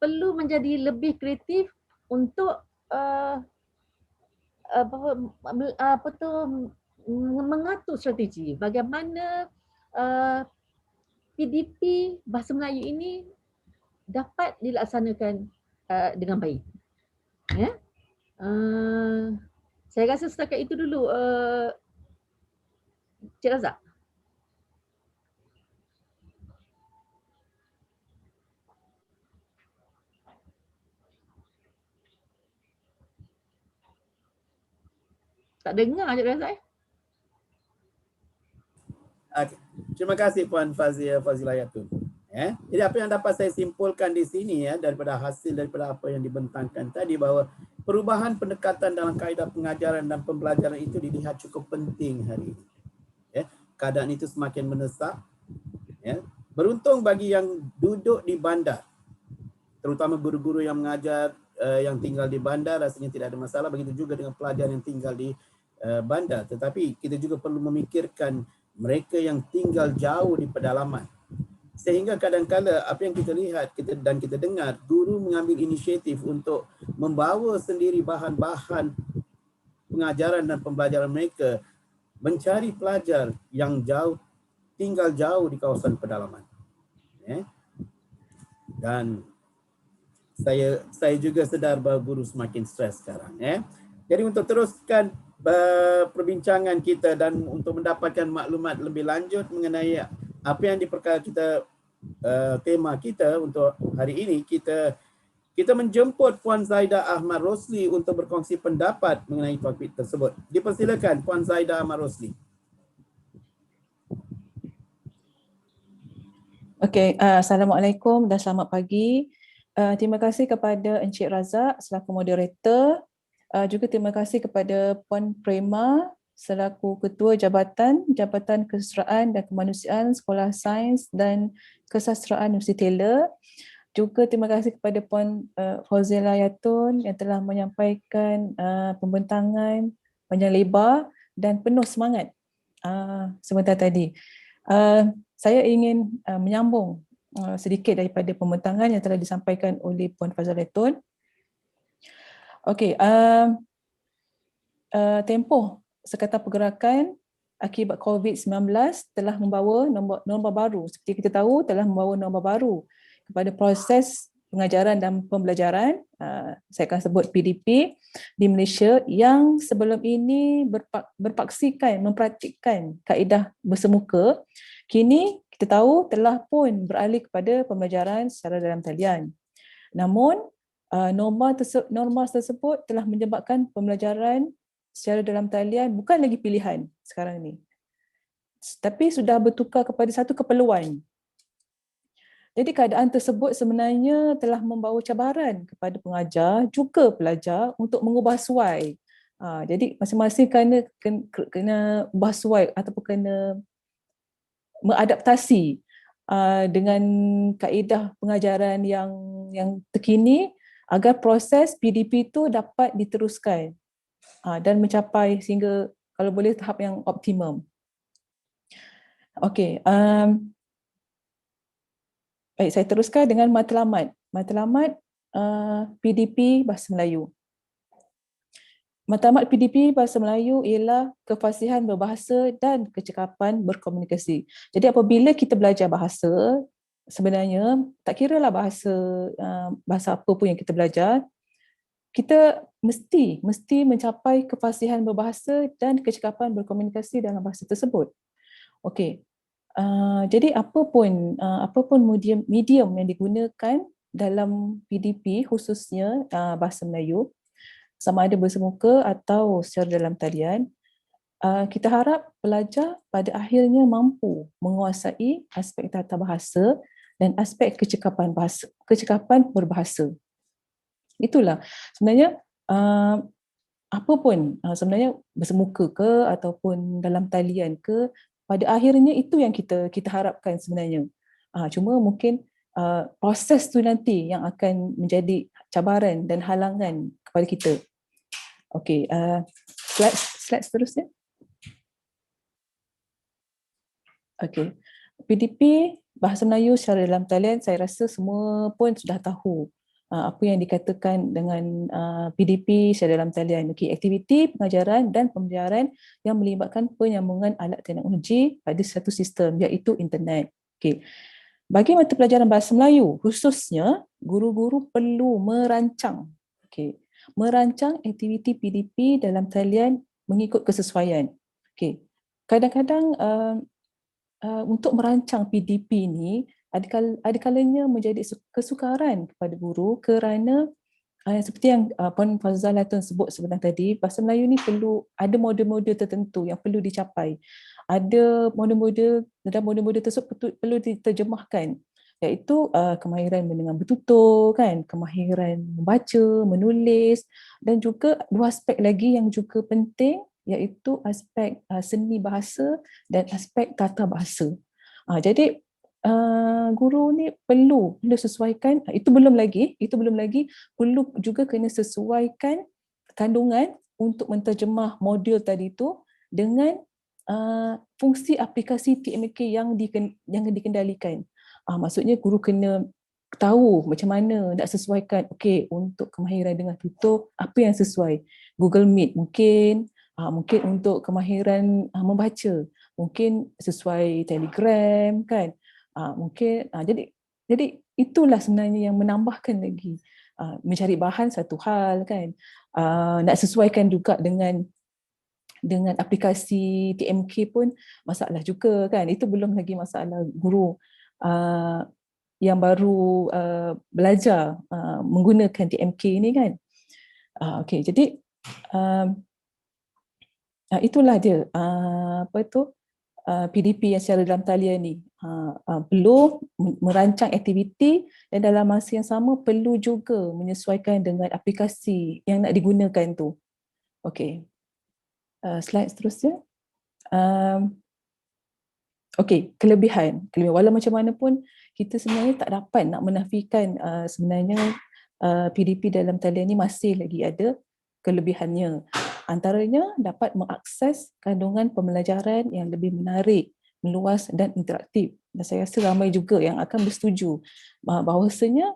Perlu menjadi lebih kreatif untuk apa tu mengatur strategi bagaimana PDP Bahasa Melayu ini dapat dilaksanakan dengan baik. Ya. Saya rasa setakat itu dulu, Cik Razak. Tak dengar Cik Razak eh? Okay. Terima kasih Puan Fazilah Yatun. Jadi apa yang dapat saya simpulkan di sini daripada apa yang dibentangkan tadi, bahawa perubahan pendekatan dalam kaedah pengajaran dan pembelajaran itu dilihat cukup penting hari ini. Keadaan itu semakin mendesak. Beruntung bagi yang duduk di bandar, terutama guru-guru yang mengajar yang tinggal di bandar, rasanya tidak ada masalah. Begitu juga dengan pelajar yang tinggal di bandar. Tetapi kita juga perlu memikirkan mereka yang tinggal jauh di pedalaman. Sehingga kadang-kala apa yang kita lihat dan kita dengar, guru mengambil inisiatif untuk membawa sendiri bahan-bahan pengajaran dan pembelajaran mereka, mencari pelajar yang tinggal jauh di kawasan pedalaman. Dan saya juga sedar bahawa guru semakin stres sekarang. Jadi untuk teruskan perbincangan kita dan untuk mendapatkan maklumat lebih lanjut mengenai apa yang diperkara kita, tema kita untuk hari ini, kita menjemput Puan Zaidah Ahmad Rosli untuk berkongsi pendapat mengenai topik tersebut. Dipersilakan Puan Zaidah Ahmad Rosli. Okey, Assalamualaikum dan selamat pagi. Terima kasih kepada Encik Razak selaku moderator. Juga terima kasih kepada Puan Prema selaku Ketua Jabatan Kesusastraan dan Kemanusiaan Sekolah Sains dan Kesastraan Universiti Taylor. Juga terima kasih kepada Puan Fauzilah Yatun yang telah menyampaikan pembentangan panjang lebar dan penuh semangat sebentar tadi. Saya ingin menyambung sedikit daripada pembentangan yang telah disampaikan oleh Puan Fauzilah Yatun. Okey, tempoh Sekatan Pergerakan akibat COVID-19 telah membawa norma baru. Seperti kita tahu, telah membawa norma baru kepada proses pengajaran dan pembelajaran, saya akan sebut PDP, di Malaysia yang sebelum ini mempraktikkan kaedah bersemuka. Kini kita tahu telah pun beralih kepada pembelajaran secara dalam talian. Namun, norma tersebut telah menyebabkan pembelajaran secara dalam talian bukan lagi pilihan sekarang ni, tapi sudah bertukar kepada satu keperluan. Jadi keadaan tersebut sebenarnya telah membawa cabaran kepada pengajar juga pelajar untuk mengubah suai. Jadi masing-masing kena ubah suai ataupun kena mengadaptasi dengan kaedah pengajaran yang terkini agar proses PDP itu dapat diteruskan dan mencapai sehingga kalau boleh tahap yang optimum. Okey, baik, saya teruskan dengan matlamat. Matlamat PDP Bahasa Melayu. Matlamat PDP Bahasa Melayu ialah kefasihan berbahasa dan kecekapan berkomunikasi. Jadi apabila kita belajar bahasa, sebenarnya tak kiralah bahasa apa pun yang kita belajar, kita mesti mencapai kefasihan berbahasa dan kecekapan berkomunikasi dalam bahasa tersebut. Okey. Jadi apapun medium yang digunakan dalam PDP, khususnya Bahasa Melayu, sama ada bersemuka atau secara dalam talian, kita harap pelajar pada akhirnya mampu menguasai aspek tata bahasa dan aspek kecekapan berbahasa. Itulah sebenarnya apapun sebenarnya bersemuka ke ataupun dalam talian ke, pada akhirnya itu yang kita harapkan sebenarnya. Cuma mungkin proses tu nanti yang akan menjadi cabaran dan halangan kepada kita. Okey, slide seterusnya. Okey, PDP Bahasa Melayu secara dalam talian saya rasa semua pun sudah tahu apa yang dikatakan dengan PDP secara dalam talian. Okey, aktiviti pengajaran dan pembelajaran yang melibatkan penyambungan alat teknologi pada satu sistem iaitu internet. Okey. Bagi mata pelajaran bahasa Melayu, khususnya guru-guru perlu merancang merancang aktiviti PDP dalam talian mengikut kesesuaian. Okey. Kadang-kadang untuk merancang PDP ni ada kalanya menjadi kesukaran kepada guru kerana seperti yang Puan Fazal Latun sebut sebentar tadi, bahasa Melayu ni perlu ada model-model tertentu yang perlu dicapai. Ada model-model dan model-model tersebut perlu diterjemahkan, iaitu kemahiran mendengar bertutur kan, kemahiran membaca, menulis, dan juga dua aspek lagi yang juga penting iaitu aspek seni bahasa dan aspek tata bahasa. Jadi guru ni perlu sesuaikan, itu belum lagi perlu juga kena sesuaikan kandungan untuk menterjemah modul tadi tu dengan fungsi aplikasi TMK yang dikendalikan. Maksudnya guru kena tahu macam mana nak sesuaikan. Okey, untuk kemahiran dengan tutur apa yang sesuai. Google Meet mungkin untuk kemahiran membaca mungkin sesuai Telegram kan. Jadi itulah sebenarnya yang menambahkan lagi. Mencari bahan satu hal kan. Nak sesuaikan juga dengan aplikasi TMK pun masalah juga kan. Itu belum lagi masalah guru yang baru belajar menggunakan TMK ni kan. Okey, jadi itulah dia PDP yang secara dalam talian ni. Perlu merancang aktiviti dan dalam masa yang sama perlu juga menyesuaikan dengan aplikasi yang nak digunakan tu. Okey. Slide seterusnya. Okey, kelebihan. Walau macam mana pun kita sebenarnya tak dapat nak menafikan sebenarnya PDP dalam talian ni masih lagi ada kelebihannya. Antaranya dapat mengakses kandungan pembelajaran yang lebih menarik, meluas dan interaktif. Dan saya rasa ramai juga yang akan bersetuju bahawasanya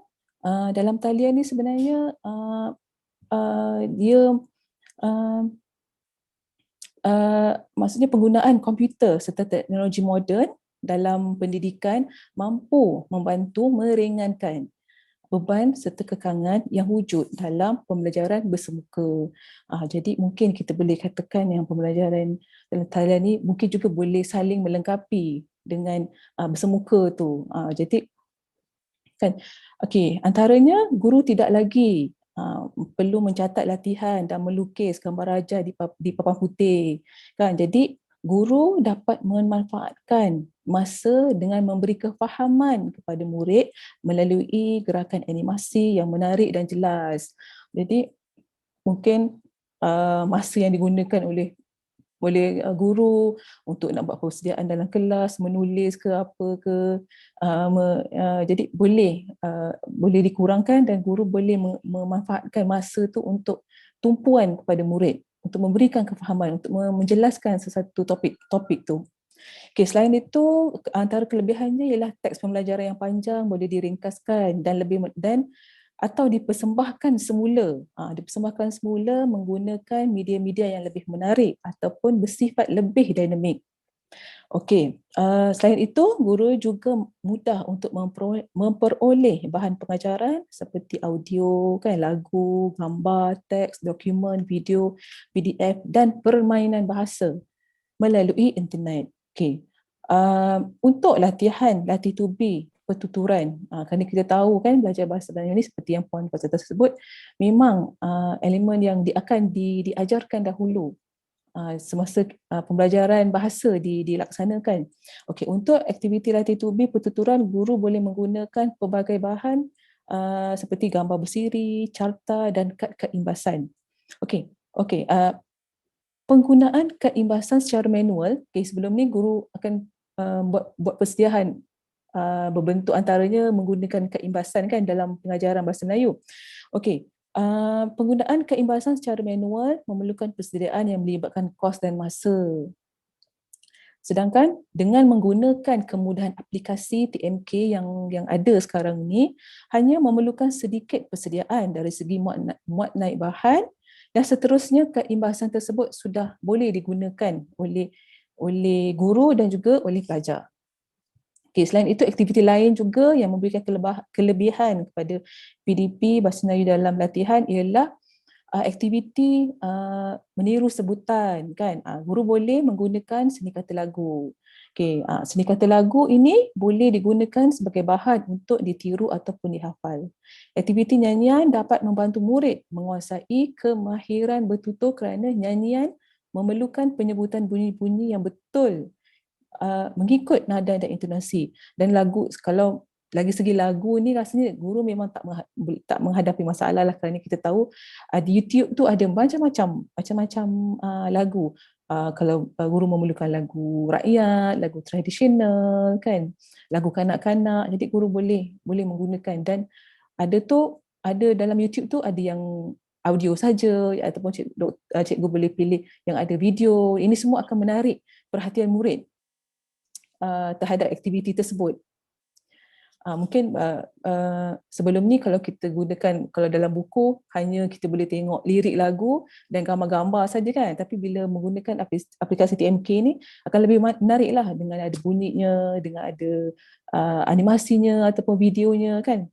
dalam talian ni sebenarnya dia maksudnya penggunaan komputer serta teknologi moden dalam pendidikan mampu membantu meringankan beban serta kekangan yang wujud dalam pembelajaran bersemuka. Jadi mungkin kita boleh katakan yang pembelajaran dalam talian ni mungkin juga boleh saling melengkapi dengan bersemuka tu. Jadi kan, okey, antaranya guru tidak lagi perlu mencatat latihan dan melukis gambar raja di papan putih kan. Jadi guru dapat memanfaatkan masa dengan memberi kefahaman kepada murid melalui gerakan animasi yang menarik dan jelas. Jadi mungkin masa yang digunakan oleh guru untuk nak buat persediaan dalam kelas, menulis ke apa ke, jadi boleh dikurangkan dan guru boleh memanfaatkan masa tu untuk tumpuan kepada murid, untuk memberikan kefahaman, untuk menjelaskan sesuatu topik tu. Okey, selain itu antara kelebihannya ialah teks pembelajaran yang panjang boleh diringkaskan dan atau dipersembahkan semula menggunakan media-media yang lebih menarik ataupun bersifat lebih dinamik. Okey, selain itu guru juga mudah untuk memperoleh bahan pengajaran seperti audio kan, lagu, gambar, teks, dokumen, video, PDF dan permainan bahasa melalui internet. Okey. Untuk latih to be pertuturan, kerana kita tahu kan belajar bahasa Melayu ni seperti yang Puan Fazal tersebut, memang elemen yang akan diajarkan dahulu semasa pembelajaran bahasa dilaksanakan. Okey, untuk aktiviti latih to be pertuturan, guru boleh menggunakan pelbagai bahan seperti gambar bersiri, carta dan kad-kad imbasan. Okey. Penggunaan kad imbasan secara manual, sebelum ni guru akan buat persediaan berbentuk antaranya menggunakan kad imbasan kan dalam pengajaran bahasa Melayu. Okey, penggunaan kad imbasan secara manual memerlukan persediaan yang melibatkan kos dan masa. Sedangkan dengan menggunakan kemudahan aplikasi TMK yang ada sekarang ni, hanya memerlukan sedikit persediaan dari segi muat naik bahan, dan seterusnya keimbasan tersebut sudah boleh digunakan oleh guru dan juga oleh pelajar. Okay, selain itu, aktiviti lain juga yang memberikan kelebihan kepada PDP Bahasa Melayu dalam latihan ialah aktiviti meniru sebutan, kan. Guru boleh menggunakan seni kata lagu. Okay, seni kata lagu ini boleh digunakan sebagai bahan untuk ditiru ataupun dihafal. Aktiviti nyanyian dapat membantu murid menguasai kemahiran bertutur kerana nyanyian memerlukan penyebutan bunyi-bunyi yang betul mengikut nada dan intonasi. Dan lagu, kalau lagi segi lagu ni rasanya guru memang tak menghadapi masalah lah, kerana kita tahu di YouTube tu ada macam-macam lagu. Kalau guru memerlukan lagu rakyat, lagu tradisional, kan, lagu kanak-kanak, jadi guru boleh menggunakan. Dan ada dalam YouTube tu ada yang audio saja, ataupun cikgu boleh pilih yang ada video. Ini semua akan menarik perhatian murid terhadap aktiviti tersebut. Mungkin sebelum ni kalau kita gunakan, kalau dalam buku hanya kita boleh tengok lirik lagu dan gambar-gambar saja, kan, tapi bila menggunakan aplikasi TMK ni akan lebih menarik lah, dengan ada bunyinya, dengan ada animasinya ataupun videonya, kan.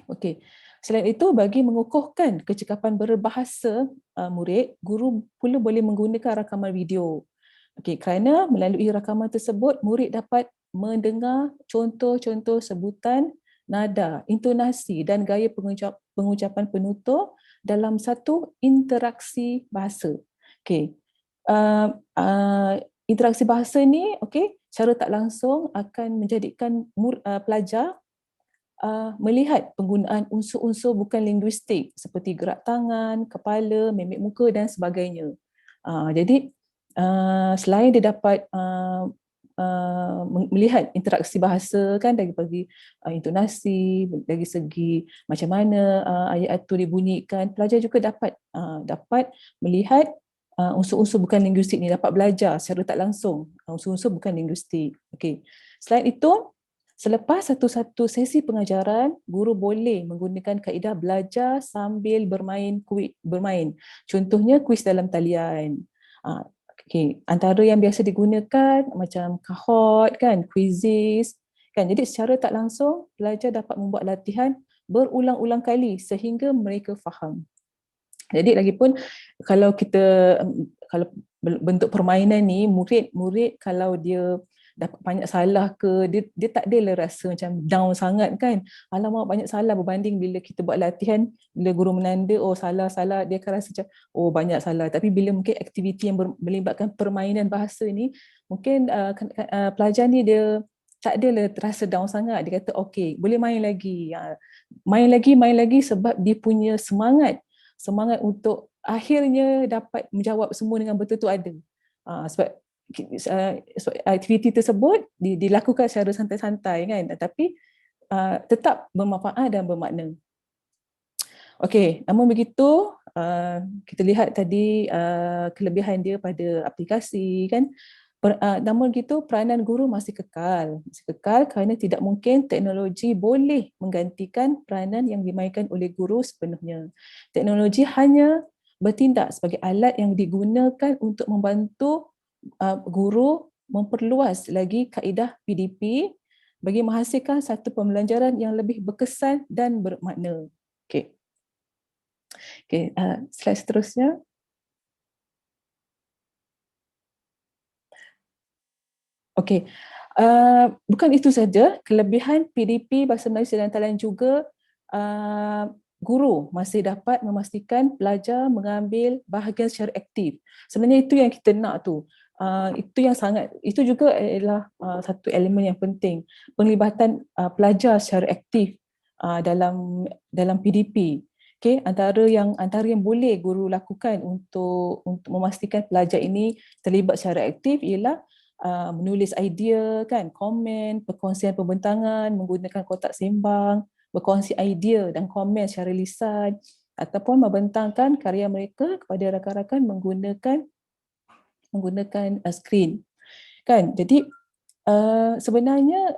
Okey. Selain itu, bagi mengukuhkan kecekapan berbahasa murid, guru pula boleh menggunakan rakaman video. Okey, kerana melalui rakaman tersebut murid dapat mendengar contoh-contoh sebutan, nada, intonasi dan gaya pengucapan penutur dalam satu interaksi bahasa. Okey. Interaksi bahasa ni, okey, secara tak langsung akan menjadikan pelajar melihat penggunaan unsur-unsur bukan linguistik seperti gerak tangan, kepala, mimik muka dan sebagainya. Jadi selain dia dapat melihat interaksi bahasa, kan, dari bagi intonasi, dari segi macam mana ayat itu dibunyikan, pelajar juga dapat melihat unsur-unsur bukan linguistik ni, dapat belajar secara tak langsung unsur-unsur bukan linguistik. Okey. Selain itu, selepas satu-satu sesi pengajaran, guru boleh menggunakan kaedah belajar sambil bermain. Contohnya kuis dalam talian. Okay. Antara yang biasa digunakan macam Kahoot, kan, quizzes, kan. Jadi secara tak langsung pelajar dapat membuat latihan berulang-ulang kali sehingga mereka faham. Jadi lagipun kalau bentuk permainan ni, murid kalau dia dapat banyak salah ke, dia tak adalah rasa macam down sangat, kan. Alamak, banyak salah, berbanding bila kita buat latihan, bila guru menanda, oh salah, dia akan rasa macam, oh banyak salah. Tapi bila mungkin aktiviti yang melibatkan permainan bahasa ni, mungkin pelajar ni dia tak adalah terasa down sangat. Dia kata okey, boleh main lagi. Main lagi sebab dia punya semangat untuk akhirnya dapat menjawab semua dengan betul tu ada. Sebab aktiviti tersebut dilakukan secara santai-santai, kan, tapi tetap bermanfaat dan bermakna. Okey, namun begitu kita lihat tadi kelebihan dia pada aplikasi, kan. Namun begitu peranan guru masih kekal kerana tidak mungkin teknologi boleh menggantikan peranan yang dimainkan oleh guru sepenuhnya. Teknologi hanya bertindak sebagai alat yang digunakan untuk membantu guru memperluas lagi kaedah PDP bagi menghasilkan satu pembelajaran yang lebih berkesan dan bermakna. Okey. Slide seterusnya. Okey. Bukan itu saja, kelebihan PDP Bahasa Melayu Sedang Talian juga guru masih dapat memastikan pelajar mengambil bahagian secara aktif. Sebenarnya itu yang kita nak tu. Itu juga adalah satu elemen yang penting, penglibatan pelajar secara aktif dalam PDP. Okay, antara yang boleh guru lakukan untuk memastikan pelajar ini terlibat secara aktif ialah menulis idea, kan, komen, perkongsian pembentangan menggunakan kotak sembang, berkongsi idea dan komen secara lisan, ataupun membentangkan karya mereka kepada rakan-rakan menggunakan skrin. kan. Jadi sebenarnya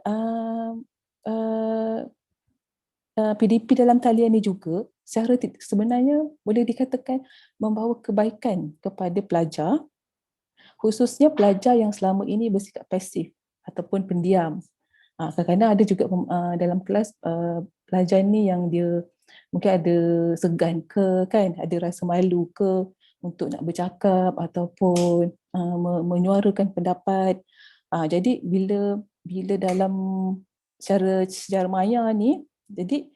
PDP dalam talian ni juga sebenarnya boleh dikatakan membawa kebaikan kepada pelajar, khususnya pelajar yang selama ini bersikap pasif ataupun pendiam. Kadang-kadang ada juga dalam kelas pelajar ni yang dia mungkin ada segan ke, kan, ada rasa malu ke untuk nak bercakap ataupun menyuarakan pendapat. Jadi bila dalam sejarah maya ni, jadi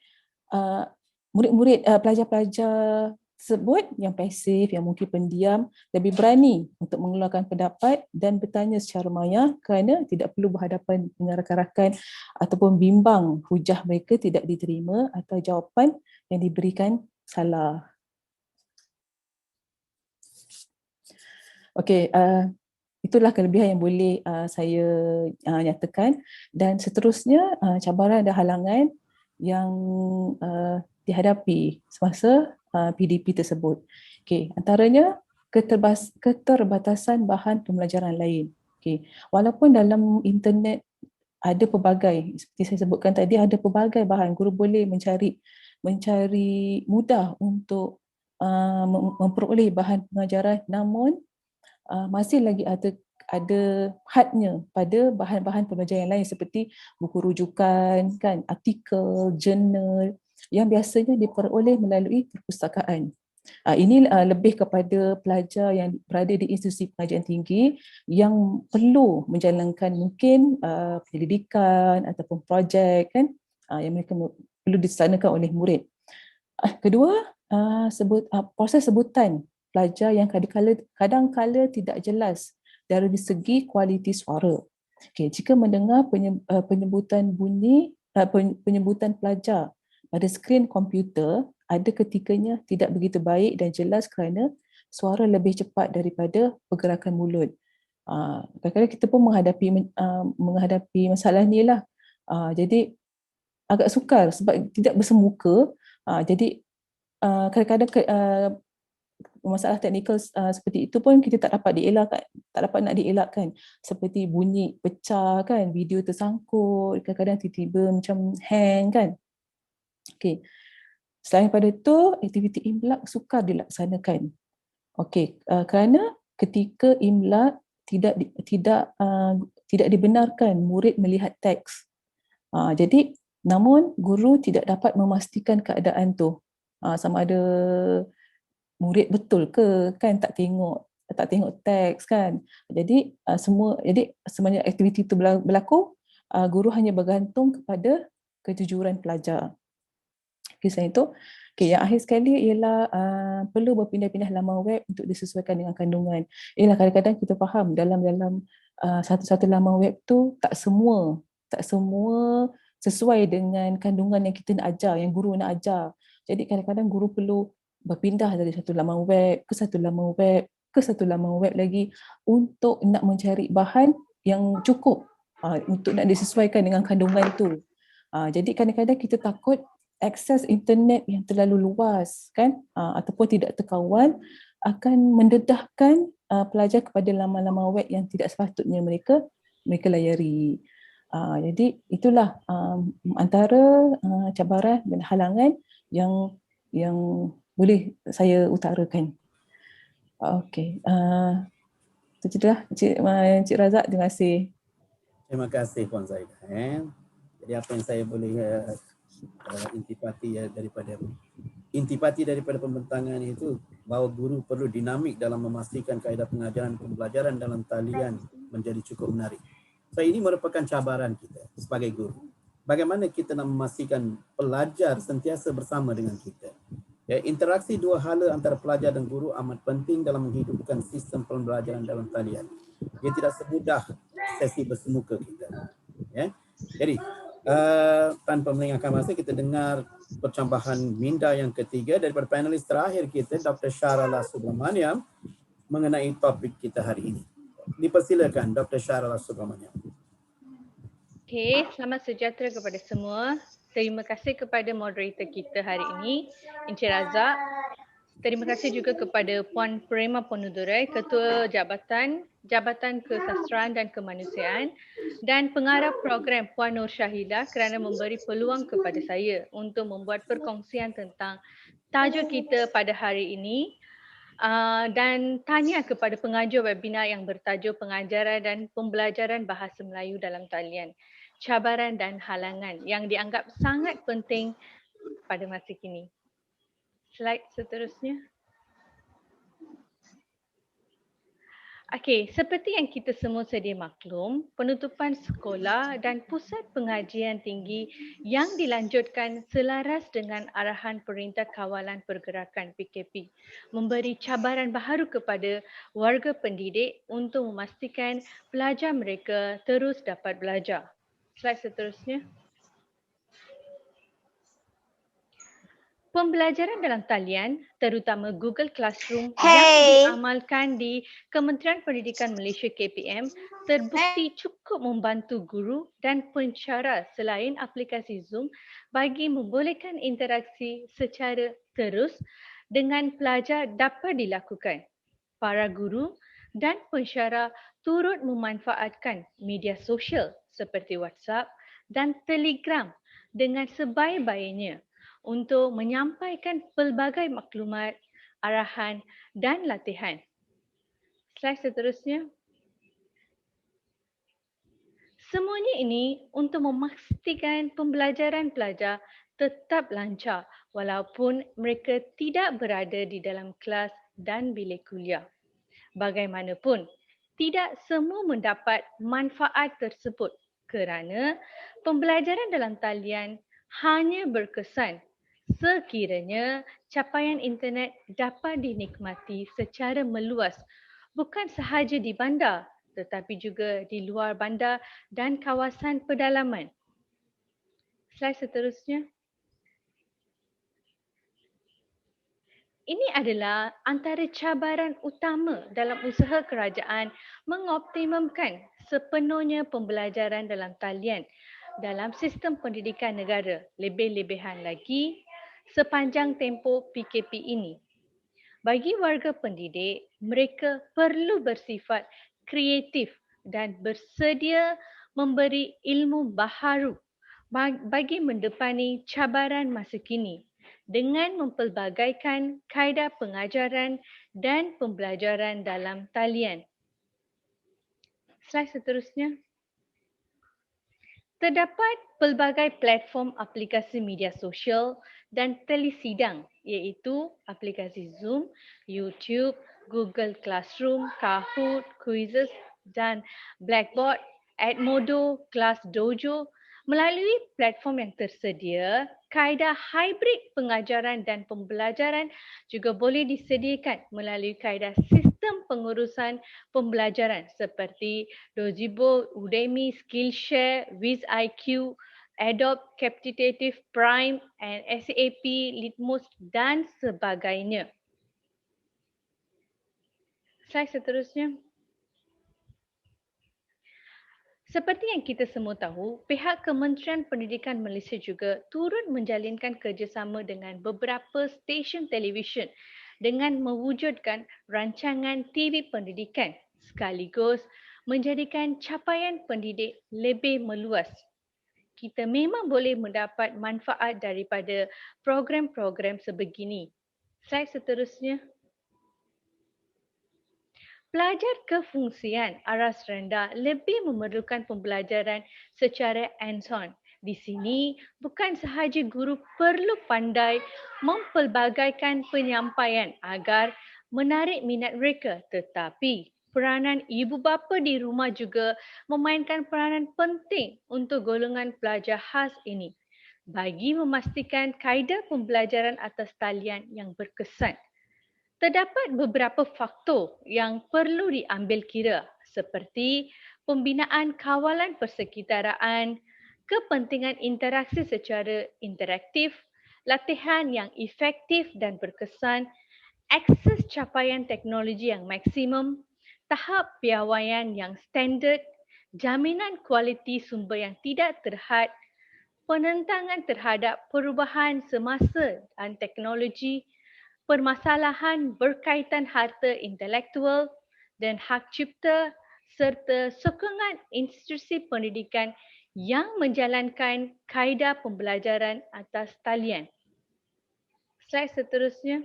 murid-murid pelajar-pelajar tersebut yang pasif, yang mungkin pendiam, lebih berani untuk mengeluarkan pendapat dan bertanya secara maya kerana tidak perlu berhadapan dengan rakan-rakan ataupun bimbang hujah mereka tidak diterima atau jawapan yang diberikan salah. Okey, itulah kelebihan yang boleh saya nyatakan, dan seterusnya cabaran dan halangan yang dihadapi semasa PDP tersebut. Okey, antaranya keterbatasan bahan pembelajaran lain. Okey, walaupun dalam internet ada pelbagai, seperti saya sebutkan tadi, ada pelbagai bahan, guru boleh mencari mudah untuk memperoleh bahan pengajaran, namun masih lagi ada hadnya pada bahan-bahan pembelajaran yang lain seperti buku rujukan, kan, artikel, jurnal yang biasanya diperoleh melalui perpustakaan. Ini lebih kepada pelajar yang berada di institusi pengajian tinggi yang perlu menjalankan mungkin penyelidikan ataupun projek, kan, yang mereka perlu dilaksanakan oleh murid. Kedua, proses sebutan pelajar yang kadang-kala tidak jelas dari segi kualiti suara. Okay, jika mendengar penyebutan penyebutan pelajar pada skrin komputer, ada ketikanya tidak begitu baik dan jelas kerana suara lebih cepat daripada pergerakan mulut. Kadang-kadang kita pun menghadapi masalah ni lah. Jadi agak sukar sebab tidak bersemuka. Jadi kadang-kadang masalah teknikal seperti itu pun kita tak dapat nak dielakkan, seperti bunyi pecah, kan, video tersangkut, kadang-kadang tiba-tiba macam hang, kan. Okey. Selain pada itu, aktiviti imlak sukar dilaksanakan. Okey, kerana ketika imlak tidak dibenarkan murid melihat teks. Jadi namun guru tidak dapat memastikan keadaan tu. Sama ada murid betul ke, kan, tak tengok teks, kan. Jadi semuanya aktiviti itu berlaku, guru hanya bergantung kepada kejujuran pelajar. Selain itu, yang akhir sekali ialah perlu berpindah-pindah laman web untuk disesuaikan dengan kandungan. Ialah kadang-kadang kita faham dalam satu-satu laman web tu tak semua sesuai dengan kandungan yang kita nak ajar, yang guru nak ajar. Jadi kadang-kadang guru perlu berpindah dari satu laman web ke satu laman web ke satu laman web lagi untuk nak mencari bahan yang cukup untuk nak disesuaikan dengan kandungan tu. Jadi kadang-kadang kita takut akses internet yang terlalu luas, kan, ataupun tidak terkawal akan mendedahkan pelajar kepada laman-laman web yang tidak sepatutnya mereka layari. Jadi itulah antara cabaran dan halangan yang boleh saya utarakan. Okey, itu sajalah Encik Razak, terima kasih. Terima kasih Puan Zaidah. Jadi apa yang saya boleh intipati daripada pembentangan itu, bahawa guru perlu dinamik dalam memastikan kaedah pengajaran pembelajaran dalam talian menjadi cukup menarik. So ini merupakan cabaran kita sebagai guru. Bagaimana kita nak memastikan pelajar sentiasa bersama dengan kita. Ya, interaksi dua hala antara pelajar dan guru amat penting dalam menghidupkan sistem pembelajaran dalam talian. Ia tidak semudah sesi bersemuka kita. Ya. Jadi tanpa melengahkan masa, kita dengar percambahan minda yang ketiga daripada panelis terakhir kita, Dr. Syarala Subramaniam, mengenai topik kita hari ini. Dipersilakan Dr. Syarala Subramaniam. Okey, selamat sejahtera kepada semua. Terima kasih kepada moderator kita hari ini, Encik Razak. Terima kasih juga kepada Puan Prema Ponudurai, Ketua Jabatan Kesastraan dan Kemanusiaan dan pengarah program Puan Nur Syahida kerana memberi peluang kepada saya untuk membuat perkongsian tentang tajuk kita pada hari ini. Dan tanya kepada pengajar webinar yang bertajuk Pengajaran dan Pembelajaran Bahasa Melayu dalam Talian, Cabaran dan Halangan yang dianggap sangat penting pada masa kini. Slide seterusnya. Okey, seperti yang kita semua sedia maklum, penutupan sekolah dan pusat pengajian tinggi yang dilanjutkan selaras dengan arahan Perintah Kawalan Pergerakan PKP memberi cabaran baharu kepada warga pendidik untuk memastikan pelajar mereka terus dapat belajar. Slide seterusnya. Pembelajaran dalam talian, terutama Google Classroom yang diamalkan di Kementerian Pendidikan Malaysia KPM terbukti cukup membantu guru dan pensyarah selain aplikasi Zoom bagi membolehkan interaksi secara terus dengan pelajar dapat dilakukan. Para guru dan pensyarah turut memanfaatkan media sosial seperti WhatsApp dan Telegram dengan sebaik-baiknya untuk menyampaikan pelbagai maklumat, arahan dan latihan. Slide seterusnya. Semuanya ini untuk memastikan pembelajaran pelajar tetap lancar walaupun mereka tidak berada di dalam kelas dan bilik kuliah. Bagaimanapun, tidak semua mendapat manfaat tersebut kerana pembelajaran dalam talian hanya berkesan sekiranya capaian internet dapat dinikmati secara meluas bukan sahaja di bandar tetapi juga di luar bandar dan kawasan pedalaman. Slide seterusnya. Ini adalah antara cabaran utama dalam usaha kerajaan mengoptimumkan sepenuhnya pembelajaran dalam talian dalam sistem pendidikan negara, lebih-lebihan lagi sepanjang tempoh PKP ini. Bagi warga pendidik, mereka perlu bersifat kreatif dan bersedia memberi ilmu baharu bagi mendepani cabaran masa kini dengan mempelbagaikan kaedah pengajaran dan pembelajaran dalam talian. Slide seterusnya. Terdapat pelbagai platform aplikasi media sosial dan telesidang iaitu aplikasi Zoom, YouTube, Google Classroom, Kahoot, Quizzes dan Blackboard, Edmodo, Class Dojo. Melalui platform yang tersedia, kaedah hybrid pengajaran dan pembelajaran juga boleh disediakan melalui kaedah sistem pengurusan pembelajaran seperti Dojibbo, Udemy, Skillshare, WizIQ, Adobe Capitative Prime, and SAP, Litmus dan sebagainya. Slide seterusnya. Seperti yang kita semua tahu, pihak Kementerian Pendidikan Malaysia juga turut menjalinkan kerjasama dengan beberapa stesen televisyen dengan mewujudkan rancangan TV pendidikan sekaligus menjadikan capaian pendidik lebih meluas. Kita memang boleh mendapat manfaat daripada program-program sebegini. Slide seterusnya. Pelajar kefungsian aras rendah lebih memerlukan pembelajaran secara hands-on. Di sini, bukan sahaja guru perlu pandai mempelbagaikan penyampaian agar menarik minat mereka, tetapi peranan ibu bapa di rumah juga memainkan peranan penting untuk golongan pelajar khas ini bagi memastikan kaedah pembelajaran atas talian yang berkesan. Terdapat beberapa faktor yang perlu diambil kira seperti pembinaan kawalan persekitaraan, kepentingan interaksi secara interaktif, latihan yang efektif dan berkesan, akses capaian teknologi yang maksimum, tahap piawaian yang standard, jaminan kualiti sumber yang tidak terhad, penentangan terhadap perubahan semasa dan teknologi, permasalahan berkaitan harta intelektual dan hak cipta serta sokongan institusi pendidikan yang menjalankan kaedah pembelajaran atas talian. Slide seterusnya.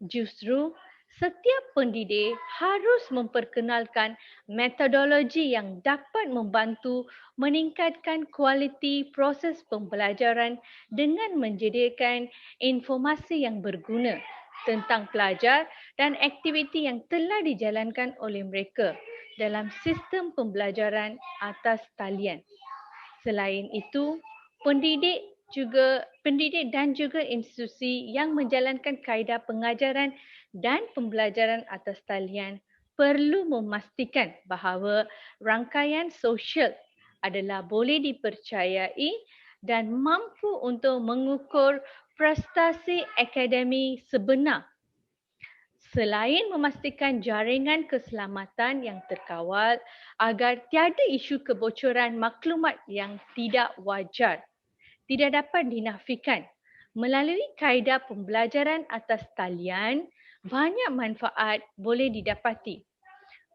Justru setiap pendidik harus memperkenalkan metodologi yang dapat membantu meningkatkan kualiti proses pembelajaran dengan menyediakan informasi yang berguna tentang pelajar dan aktiviti yang telah dijalankan oleh mereka dalam sistem pembelajaran atas talian. Selain itu, pendidik dan juga institusi yang menjalankan kaedah pengajaran dan pembelajaran atas talian perlu memastikan bahawa rangkaian sosial adalah boleh dipercayai dan mampu untuk mengukur prestasi akademi sebenar. Selain memastikan jaringan keselamatan yang terkawal agar tiada isu kebocoran maklumat yang tidak wajar, tidak dapat dinafikan. Melalui kaedah pembelajaran atas talian, banyak manfaat boleh didapati.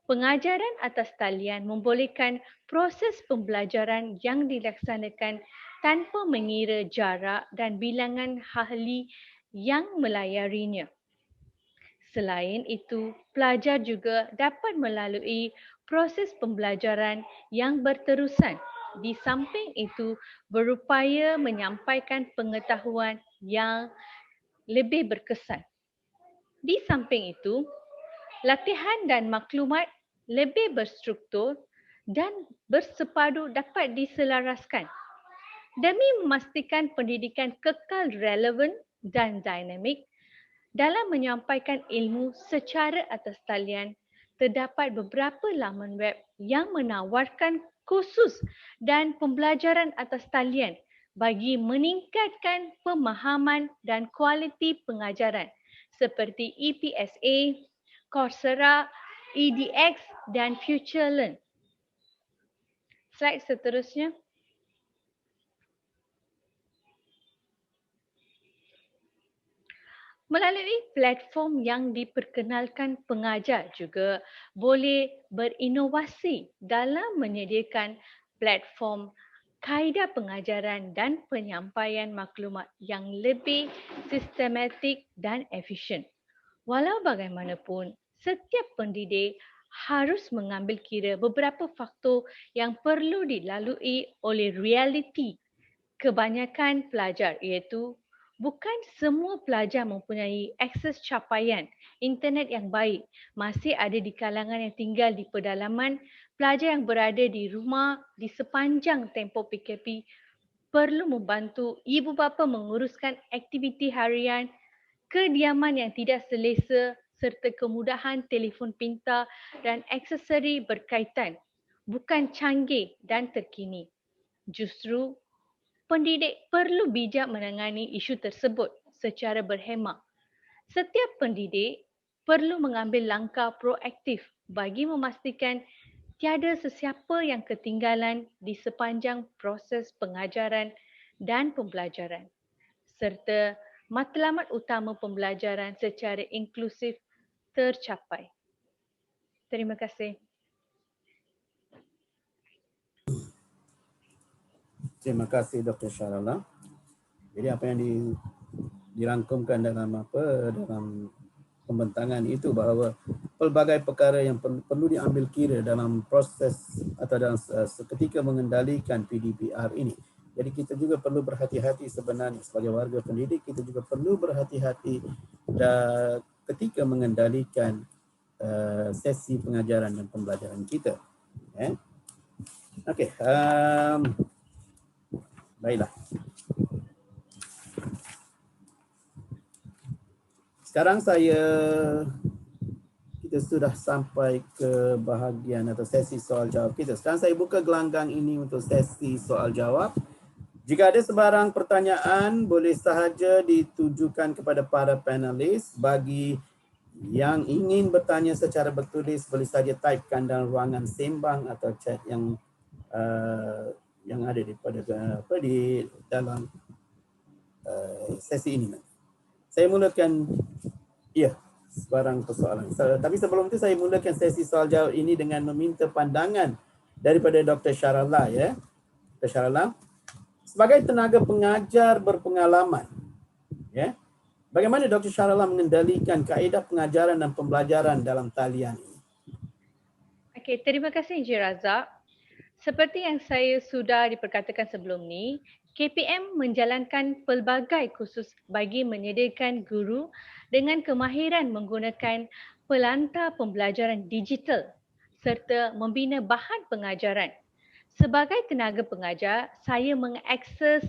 Pengajaran atas talian membolehkan proses pembelajaran yang dilaksanakan tanpa mengira jarak dan bilangan ahli yang melayarinya. Selain itu, pelajar juga dapat melalui proses pembelajaran yang berterusan. Di samping itu, berupaya menyampaikan pengetahuan yang lebih berkesan. Di samping itu, latihan dan maklumat lebih berstruktur dan bersepadu dapat diselaraskan demi memastikan pendidikan kekal relevan dan dinamik. Dalam menyampaikan ilmu secara atas talian, terdapat beberapa laman web yang menawarkan kursus dan pembelajaran atas talian bagi meningkatkan pemahaman dan kualiti pengajaran seperti EPSA, Coursera, EDX dan FutureLearn. Slide seterusnya. Melalui platform yang diperkenalkan, pengajar juga boleh berinovasi dalam menyediakan platform kaedah pengajaran dan penyampaian maklumat yang lebih sistematik dan efisien. Walau bagaimanapun, setiap pendidik harus mengambil kira beberapa faktor yang perlu dilalui oleh realiti kebanyakan pelajar, iaitu bukan semua pelajar mempunyai akses capaian internet yang baik. Masih ada di kalangan yang tinggal di pedalaman, pelajar yang berada di rumah di sepanjang tempoh PKP perlu membantu ibu bapa menguruskan aktiviti harian, kediaman yang tidak selesa serta kemudahan telefon pintar dan aksesori berkaitan bukan canggih dan terkini. Justru pendidik perlu bijak menangani isu tersebut secara berhemah. Setiap pendidik perlu mengambil langkah proaktif bagi memastikan tiada sesiapa yang ketinggalan di sepanjang proses pengajaran dan pembelajaran, serta matlamat utama pembelajaran secara inklusif tercapai. Terima kasih. Terima kasih Dr. Syarala. Jadi apa yang dirangkumkan dalam pembentangan itu bahawa pelbagai perkara yang perlu diambil kira dalam proses atau dalam seketika mengendalikan PDPR ini. Jadi kita juga perlu berhati-hati sebenarnya sebagai warga pendidik, kita juga perlu berhati-hati ketika mengendalikan sesi pengajaran dan pembelajaran kita. Okey. Baiklah. Sekarang kita sudah sampai ke bahagian atau sesi soal jawab kita. Sekarang saya buka gelanggang ini untuk sesi soal jawab. Jika ada sebarang pertanyaan, boleh sahaja ditujukan kepada para panelis. Bagi yang ingin bertanya secara bertulis, boleh saja typekan dalam ruangan sembang atau chat yang ada di dalam sesi ini nanti. Saya mulakan sebarang persoalan. Tapi sebelum itu saya mulakan sesi soal jawab ini dengan meminta pandangan daripada Dr. Syarallah ya. Dr. Syarallah, sebagai tenaga pengajar berpengalaman, ya, bagaimana Dr. Syarallah mengendalikan kaedah pengajaran dan pembelajaran dalam talian ini? Okey, terima kasih Encik Razak. Seperti yang saya sudah diperkatakan sebelum ni, KPM menjalankan pelbagai kursus bagi menyediakan guru dengan kemahiran menggunakan pelantar pembelajaran digital serta membina bahan pengajaran. Sebagai tenaga pengajar, saya mengakses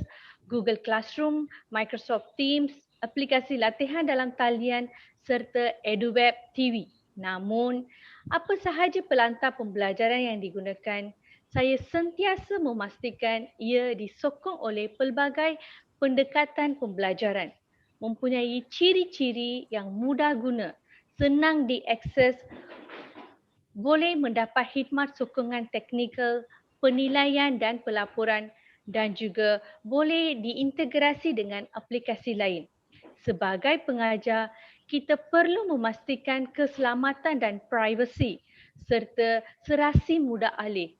Google Classroom, Microsoft Teams, aplikasi latihan dalam talian serta EduWeb TV. Namun, apa sahaja pelantar pembelajaran yang digunakan, saya sentiasa memastikan ia disokong oleh pelbagai pendekatan pembelajaran, mempunyai ciri-ciri yang mudah guna, senang diakses, boleh mendapat khidmat sokongan teknikal, penilaian dan pelaporan dan juga boleh diintegrasi dengan aplikasi lain. Sebagai pengajar, kita perlu memastikan keselamatan dan privasi serta serasi mudah alih.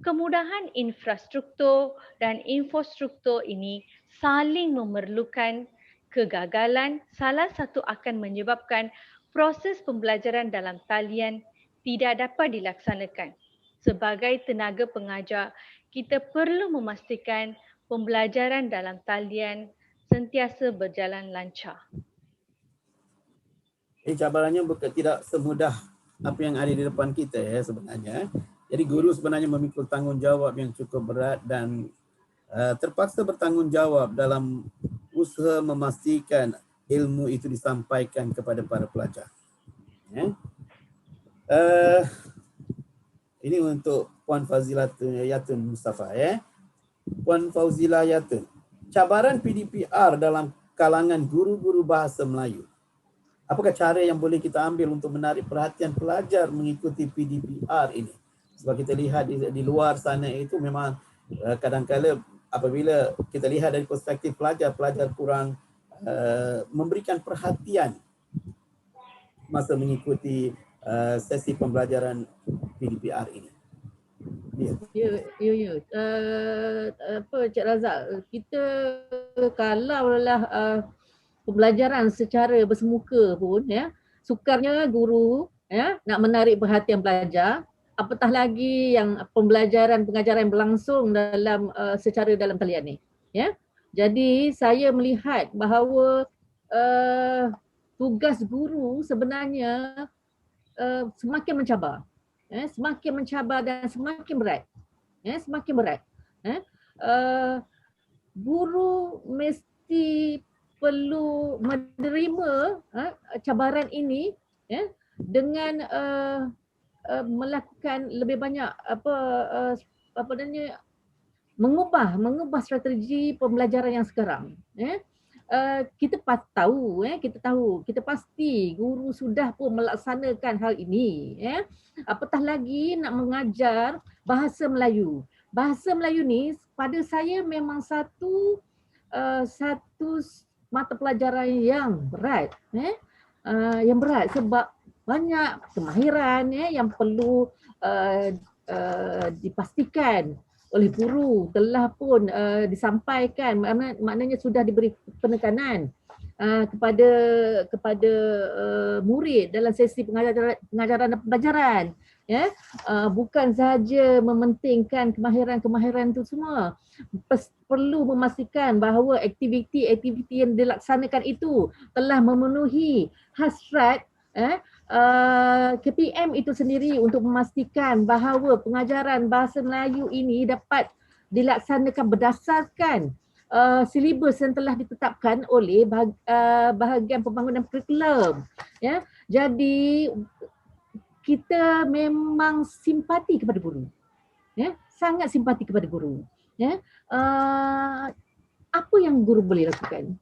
Kemudahan infrastruktur dan infrastruktur ini saling memerlukan. Kegagalan salah satu akan menyebabkan proses pembelajaran dalam talian tidak dapat dilaksanakan. Sebagai tenaga pengajar, kita perlu memastikan pembelajaran dalam talian sentiasa berjalan lancar. Cabarannya bukan tidak semudah apa yang ada di depan kita ya sebenarnya. Jadi guru sebenarnya memikul tanggungjawab yang cukup berat dan terpaksa bertanggungjawab dalam usaha memastikan ilmu itu disampaikan kepada para pelajar. Ya. Ini untuk Puan Fazilah Yatun Mustafa ya. Puan Fauzilah Yatun. Cabaran PDPR dalam kalangan guru-guru bahasa Melayu. Apakah cara yang boleh kita ambil untuk menarik perhatian pelajar mengikuti PDPR ini? Sebab kita lihat di luar sana itu memang kadang-kadang apabila kita lihat dari perspektif pelajar kurang memberikan perhatian masa mengikuti sesi pembelajaran PDPR ini. Ya. Cik Razak, kita kalaulah pembelajaran secara bersemuka pun ya, sukarnya guru ya nak menarik perhatian pelajar, apatah lagi yang pengajaran berlangsung secara dalam talian ni ya. Jadi saya melihat bahawa tugas guru sebenarnya semakin mencabar. Semakin mencabar dan semakin berat. Semakin berat. Guru mesti perlu menerima cabaran ini dengan melakukan lebih banyak mengubah strategi pembelajaran yang sekarang. Kita pasti guru sudah pun melaksanakan hal ini. Apatah lagi nak mengajar bahasa Melayu. Bahasa Melayu ni pada saya memang satu mata pelajaran yang berat. Yang berat sebab banyak kemahiran yang perlu dipastikan oleh guru, telah pun disampaikan, maknanya sudah diberi penekanan kepada murid dalam sesi pengajaran dan pembelajaran. Bukan sahaja mementingkan kemahiran itu semua, perlu memastikan bahawa aktiviti yang dilaksanakan itu telah memenuhi hasrat KPM itu sendiri untuk memastikan bahawa pengajaran bahasa Melayu ini dapat dilaksanakan berdasarkan silibus yang telah ditetapkan oleh bahagian pembangunan kurikulum. Jadi kita memang simpati kepada guru. Sangat simpati kepada guru. Apa yang guru boleh lakukan?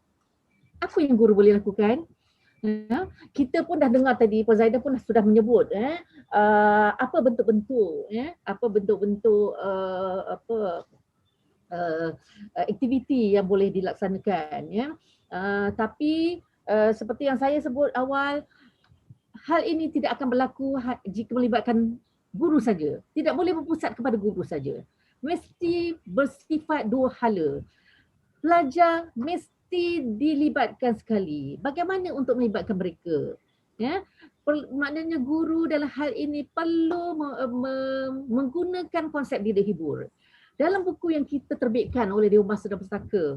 Kita pun dah dengar tadi, Puan Zaidah pun sudah menyebut apa bentuk-bentuk aktiviti yang boleh dilaksanakan, ya. Tapi seperti yang saya sebut awal, hal ini tidak akan berlaku jika melibatkan guru saja. Tidak boleh berpusat kepada guru saja. Mesti bersifat dua hala. Pelajar mesti dilibatkan sekali. Bagaimana untuk melibatkan mereka? Ya, maknanya guru dalam hal ini perlu menggunakan konsep didik hibur. Dalam buku yang kita terbitkan oleh Dewan Bahasa dan Pustaka,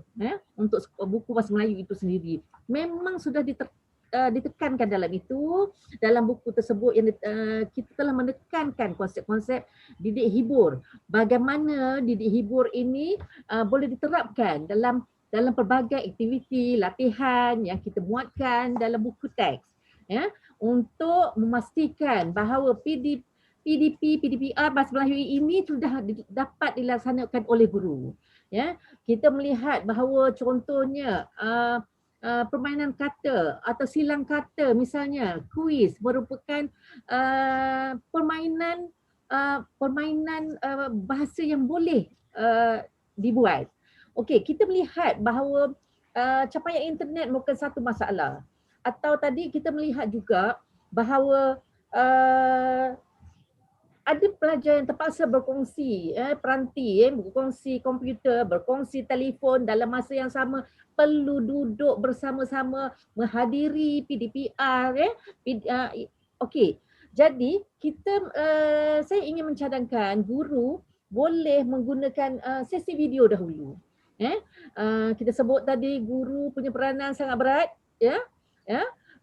untuk buku Bahasa Melayu itu sendiri, memang sudah ditekankan dalam buku tersebut yang kita telah menekankan konsep-konsep didik hibur. Bagaimana didik hibur ini boleh diterapkan dalam pelbagai aktiviti, latihan yang kita muatkan dalam buku teks, ya, untuk memastikan bahawa PDPR Bahasa Melayu ini sudah dapat dilaksanakan oleh guru. Ya, kita melihat bahawa contohnya permainan kata atau silang kata, misalnya kuis merupakan permainan bahasa yang boleh dibuat. Okey, kita melihat bahawa capaian internet bukan satu masalah. Atau tadi kita melihat juga bahawa ada pelajar yang terpaksa berkongsi peranti, berkongsi komputer, berkongsi telefon dalam masa yang sama, perlu duduk bersama-sama menghadiri PDPR. Okey, jadi saya ingin mencadangkan guru boleh menggunakan sesi video dahulu. Kita sebut tadi guru punya peranan sangat berat, ya.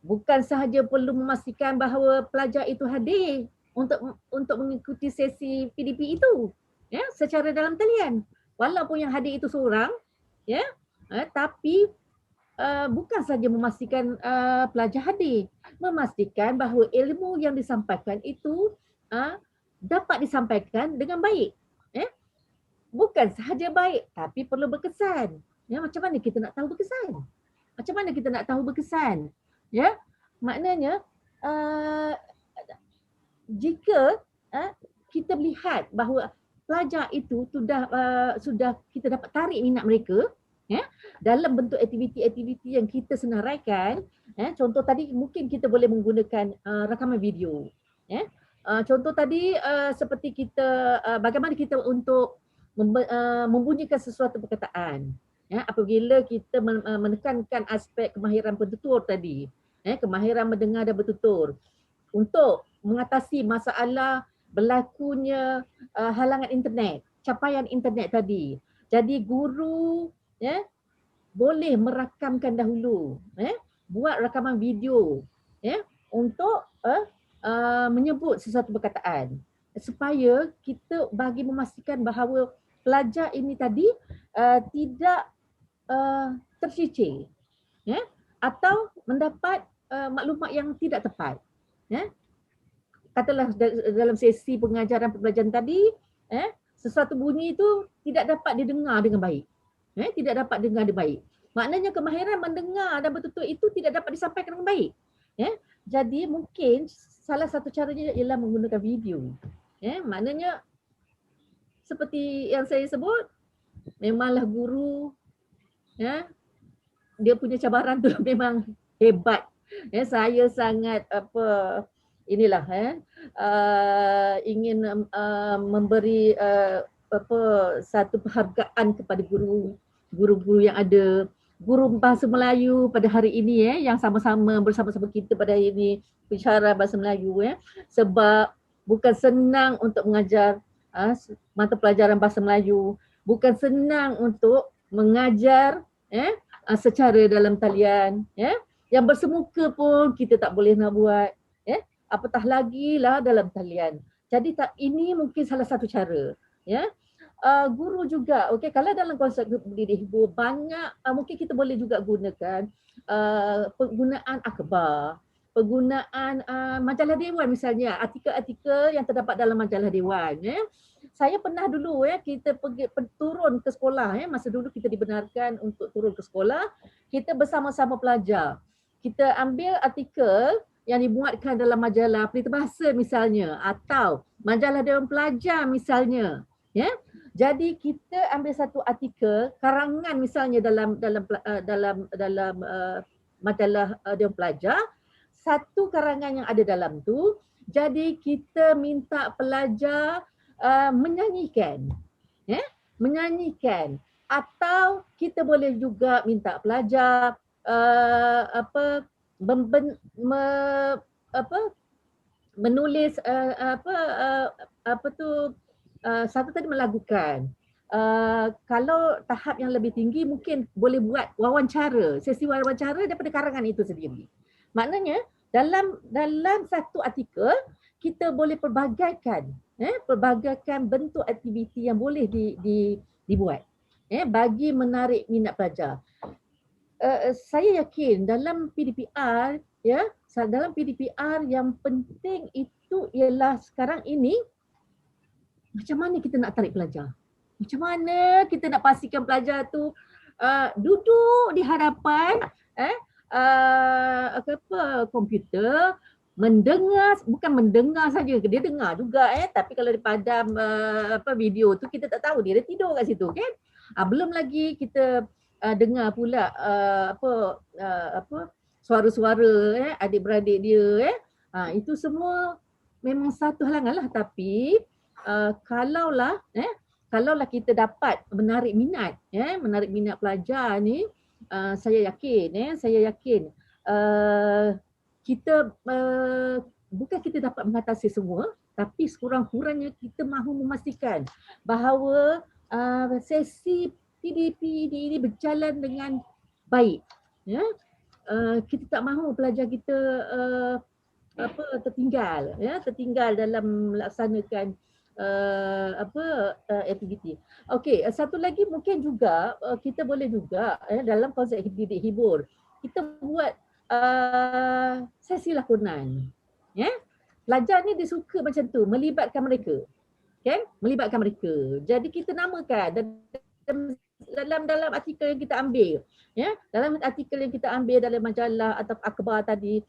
Bukan sahaja perlu memastikan bahawa pelajar itu hadir untuk mengikuti sesi PDP itu, ya, secara dalam talian. Walaupun yang hadir itu seorang, ya, tapi bukan saja memastikan pelajar hadir, memastikan bahawa ilmu yang disampaikan itu dapat disampaikan dengan baik. Bukan sahaja baik, tapi perlu berkesan. Ya, macam mana kita nak tahu berkesan? Macam mana kita nak tahu berkesan? Ya, maknanya jika kita melihat bahawa pelajar itu sudah kita dapat tarik minat mereka, ya, dalam bentuk aktiviti-aktiviti yang kita senaraikan, contoh tadi mungkin kita boleh menggunakan rakaman video, ya. Contoh tadi seperti kita bagaimana kita untuk membunyikan sesuatu perkataan, ya, apabila kita menekankan aspek kemahiran pentutur tadi, kemahiran mendengar dan bertutur untuk mengatasi masalah berlakunya halangan internet, capaian internet tadi. Jadi guru, ya, boleh merakamkan dahulu, buat rakaman video, ya, untuk menyebut sesuatu perkataan supaya kita bagi memastikan bahawa pelajar ini tadi tidak tercicir, ya, atau mendapat maklumat yang tidak tepat. Ya. Katalah dalam sesi pengajaran pembelajaran tadi, sesuatu bunyi itu tidak dapat didengar dengan baik. Tidak dapat dengar dengan baik. Maknanya kemahiran mendengar dan bertutur itu tidak dapat disampaikan dengan baik. Jadi mungkin salah satu caranya ialah menggunakan video. Maknanya seperti yang saya sebut, memanglah guru, ya, dia punya cabaran tu memang hebat. Saya sangat ingin memberi satu penghargaan kepada guru-guru yang ada, guru bahasa Melayu pada hari ini, yang sama-sama bersama-sama kita pada hari ini bicara bahasa Melayu, sebab bukan senang untuk mengajar mata pelajaran bahasa Melayu, bukan senang untuk mengajar secara dalam talian, yang bersemuka pun kita tak boleh nak buat, apatah lagi lah dalam talian. Jadi ini mungkin salah satu cara, ya. Guru juga, okey, kalau dalam konsep didik hibur banyak, mungkin kita boleh juga gunakan penggunaan akhbar, penggunaan majalah dewan misalnya, artikel-artikel yang terdapat dalam majalah dewan. Saya pernah dulu kita pergi turun ke sekolah, masa dulu kita dibenarkan untuk turun ke sekolah, kita bersama-sama pelajar. Kita ambil artikel yang dimuatkan dalam majalah Pelita Bahasa misalnya, atau majalah Dewan Pelajar misalnya, Jadi kita ambil satu artikel karangan misalnya dalam majalah Dewan Pelajar, satu karangan yang ada dalam tu, jadi kita minta pelajar menyanyikan, menyanyikan, atau kita boleh juga minta pelajar menulis satu tadi melagukan. Kalau tahap yang lebih tinggi mungkin boleh buat wawancara, sesi wawancara daripada karangan itu sendiri. Maknanya dalam satu artikel kita boleh pelbagaikan bentuk aktiviti yang boleh dibuat bagi menarik minat pelajar. Saya yakin dalam PDPR dalam PDPR yang penting itu ialah sekarang ini macam mana kita nak tarik pelajar? Macam mana kita nak pastikan pelajar tu duduk di hadapan komputer, mendengar, bukan mendengar saja, dia dengar juga tapi kalau dipadam video tu kita tak tahu dia tidur kat situ kan. Belum lagi kita dengar pula suara-suara adik-beradik dia itu semua memang satu halangan lah. Tapi kalaulah kita dapat menarik minat pelajar ni, saya yakin kita bukan kita dapat mengatasi semua, tapi sekurang-kurangnya kita mahu memastikan bahawa sesi PDP ini berjalan dengan baik. Kita tak mahu pelajar kita tertinggal dalam melaksanakan aktiviti. Okey, satu lagi mungkin juga kita boleh juga dalam konsep didik hibur kita buat sesi lakonan. Pelajar ni dia suka macam tu, melibatkan mereka. Melibatkan mereka. Jadi kita namakan dalam artikel yang kita ambil, dalam artikel yang kita ambil dalam majalah atau akhbar tadi,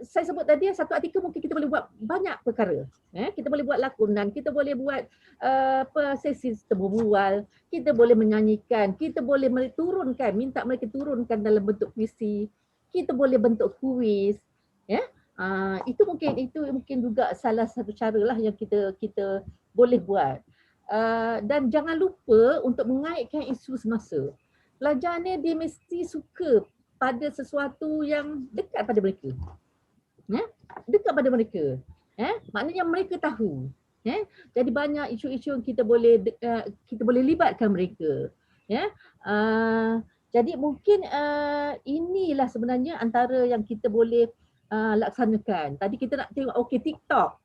saya sebut tadi satu artikel mungkin kita boleh buat banyak perkara. Kita boleh buat lakonan, kita boleh buat sesi temu bual, kita boleh menyanyikan, kita boleh minta mereka turunkan dalam bentuk puisi, kita boleh bentuk kuis. Itu mungkin juga salah satu cara lah yang kita boleh buat. Dan jangan lupa untuk mengaitkan isu semasa. Pelajar ni dia mesti suka pada sesuatu yang dekat pada mereka. Dekat pada mereka. Maknanya mereka tahu. Jadi banyak isu-isu yang kita boleh libatkan mereka. Jadi mungkin inilah sebenarnya antara yang kita boleh laksanakan. Tadi kita nak tengok TikTok.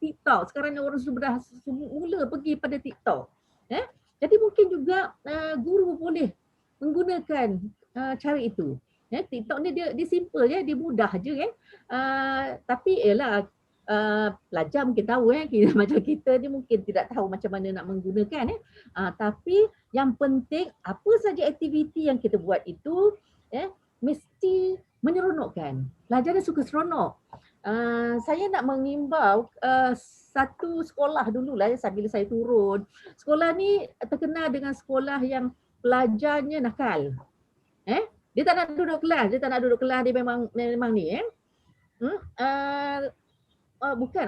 TikTok sekarang orang sudah mula pergi pada TikTok. Jadi mungkin juga guru boleh menggunakan cara itu. TikTok ni dia simple dia mudah je tapi ialah pelajar mungkin tahu macam kita ni mungkin tidak tahu macam mana nak menggunakan tapi yang penting apa saja aktiviti yang kita buat itu mesti menyeronokkan. Pelajar dia suka seronok. Saya nak mengimbau satu sekolah dululah bila saya turun. Sekolah ni terkenal dengan sekolah yang pelajarnya nakal. Dia tak nak duduk kelas, dia memang ni bukan.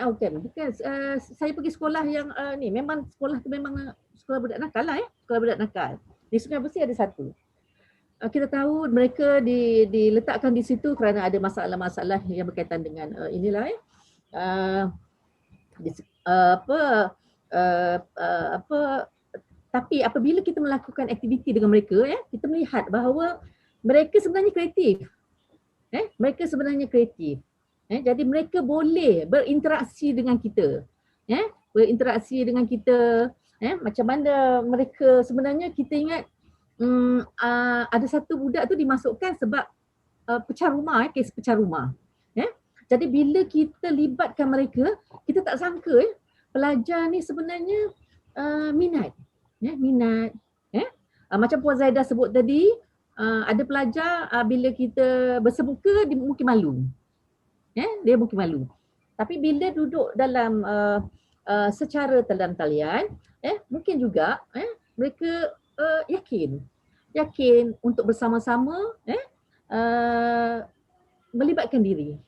Saya pergi sekolah yang ni memang sekolah tu memang sekolah budak nakal lah sekolah budak nakal. Di Sungai Besi ada satu. Kita tahu mereka diletakkan di situ kerana ada masalah-masalah yang berkaitan dengan tapi apabila kita melakukan aktiviti dengan mereka kita melihat bahawa mereka sebenarnya kreatif. Jadi mereka boleh berinteraksi dengan kita. Macam mana mereka sebenarnya kita ingat ada satu budak tu dimasukkan sebab pecah rumah, kes pecah rumah. Jadi bila kita libatkan mereka, kita tak sangka pelajar ni sebenarnya minat. Macam Puan Zaidah sebut tadi, ada pelajar bila kita bersemuka dia mungkin malu. Dia mungkin malu. Tapi bila duduk dalam secara dalam talian, mungkin juga mereka yakin untuk bersama-sama melibatkan diri.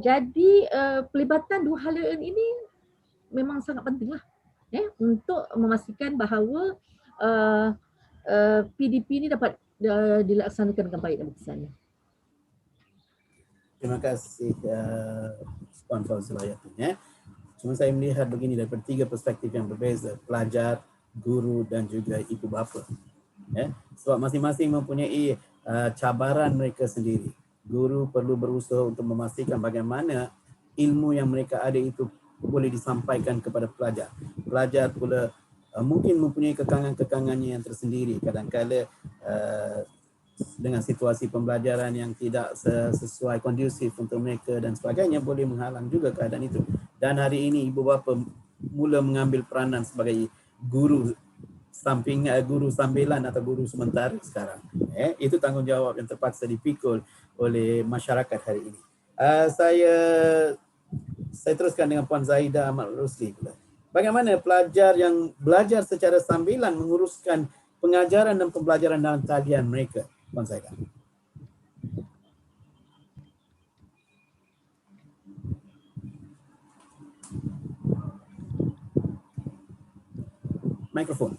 Jadi pelibatan dua hal ini memang sangat pentinglah untuk memastikan bahawa PDP ini dapat dilaksanakan dengan baik dan berkesan. Terima kasih Puan Fauzilah Yatun. Cuma saya melihat begini daripada 3 perspektif yang berbeza, pelajar, guru dan juga ibu bapa. Sebab masing-masing mempunyai cabaran mereka sendiri. Guru perlu berusaha untuk memastikan bagaimana ilmu yang mereka ada itu boleh disampaikan kepada pelajar. Pelajar pula mungkin mempunyai kekangan-kekangannya yang tersendiri. Kadang-kadang dengan situasi pembelajaran yang tidak sesuai kondusif untuk mereka dan sebagainya boleh menghalang juga keadaan itu. Dan hari ini ibu bapa mula mengambil peranan sebagai guru guru sambilan atau guru sementara sekarang. Itu tanggungjawab yang terpaksa dipikul oleh masyarakat hari ini. Saya teruskan dengan Puan Zahidah Ahmad Rusli pula. Bagaimana pelajar yang belajar secara sambilan menguruskan pengajaran dan pembelajaran dalam talian mereka, Puan Zahidah? Mikrofon.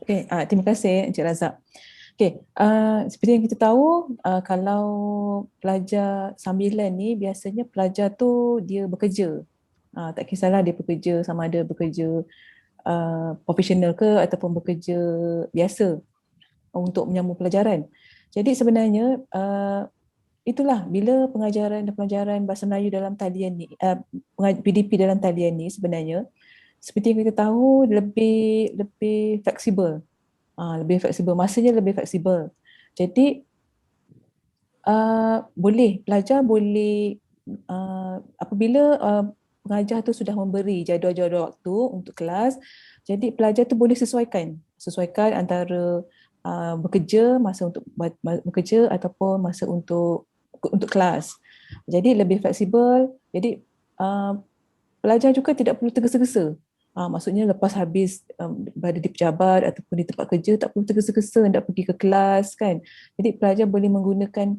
Okey, terima kasih Encik Razak. Okey, seperti yang kita tahu, kalau pelajar sambilan ni biasanya pelajar tu dia bekerja. Tak kisahlah dia bekerja sama ada bekerja profesional ke ataupun bekerja biasa untuk menyambung pelajaran. Jadi sebenarnya itulah bila pengajaran dan pelajaran bahasa Melayu dalam talian ni, PDP dalam talian ni sebenarnya seperti yang kita tahu lebih fleksibel. Lebih fleksibel, masanya lebih fleksibel. Jadi pelajar boleh apabila pengajar tu sudah memberi jadual-jadual waktu untuk kelas, jadi pelajar tu boleh sesuaikan antara bekerja, masa untuk bekerja ataupun masa untuk kelas. Jadi lebih fleksibel. Jadi pelajar juga tidak perlu tergesa-gesa. Maksudnya lepas habis berada di pejabat ataupun di tempat kerja tak perlu tergesa-gesa nak pergi ke kelas kan. Jadi pelajar boleh menggunakan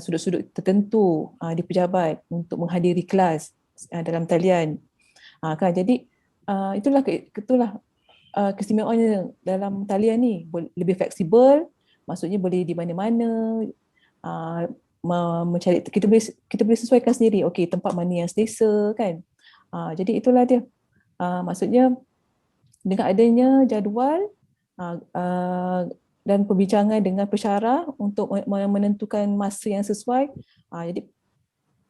sudut-sudut tertentu di pejabat untuk menghadiri kelas dalam talian. Kan. Jadi itulah keistimewaannya dalam talian ni, lebih fleksibel, maksudnya boleh di mana-mana, mencari kita boleh sesuaikan sendiri. Okey, tempat mana yang selesa kan. Jadi itulah dia. Maksudnya dengan adanya jadual dan perbincangan dengan pensyarah untuk menentukan masa yang sesuai, jadi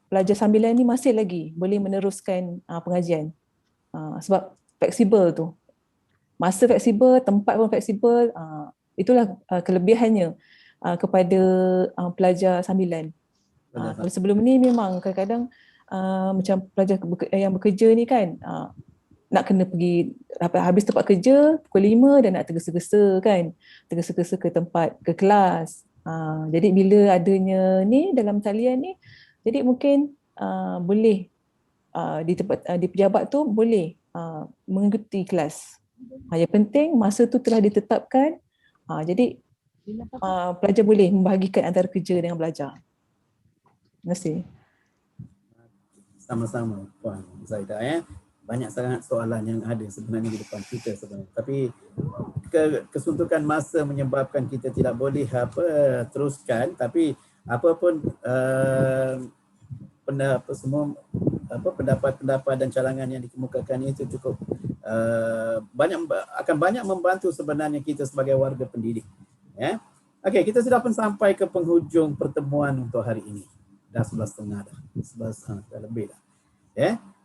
pelajar sambilan ni masih lagi boleh meneruskan pengajian sebab fleksibel tu. Masa fleksibel, tempat pun fleksibel, itulah kelebihannya kepada pelajar sambilan. Kalau sebelum ni memang kadang-kadang macam pelajar yang bekerja ni kan, nak kena pergi habis tempat kerja pukul 5 dan nak tergesa-gesa kan, tergesa-gesa ke kelas. Jadi bila adanya ni dalam talian ni, jadi mungkin boleh di pejabat tu boleh mengikuti kelas. Yang penting masa tu telah ditetapkan. Jadi pelajar boleh membahagikan antara kerja dengan belajar. Terima kasih. Sama-sama Puan Zahidah. Banyak sangat soalan yang ada sebenarnya di depan kita sebenarnya. Tapi kesuntukan masa menyebabkan kita tidak boleh teruskan. Tapi apapun pendapat-pendapat dan cadangan yang dikemukakan itu cukup akan banyak membantu sebenarnya kita sebagai warga pendidik. Okey, kita sudah pun sampai ke penghujung pertemuan untuk hari ini. Dah 11.30 dah. 11 dah lebih dah.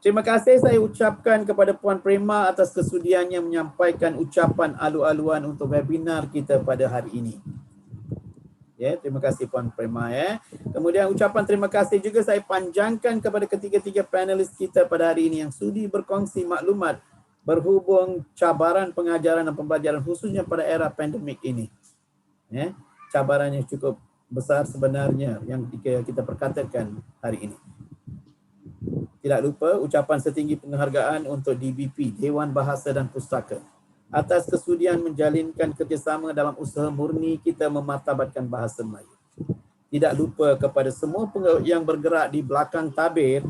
Terima kasih saya ucapkan kepada Puan Prema atas kesudiannya menyampaikan ucapan alu-aluan untuk webinar kita pada hari ini. Terima kasih Puan Prema. Kemudian ucapan terima kasih juga saya panjangkan kepada ketiga-tiga panelis kita pada hari ini yang sudi berkongsi maklumat berhubung cabaran pengajaran dan pembelajaran khususnya pada era pandemik ini. Cabarannya cukup besar sebenarnya yang kita perkatakan hari ini. Tidak lupa ucapan setinggi penghargaan untuk DBP, Dewan Bahasa dan Pustaka, atas kesudian menjalinkan kerjasama dalam usaha murni kita memartabatkan bahasa Melayu. Tidak lupa kepada semua pengawal yang bergerak di belakang tabir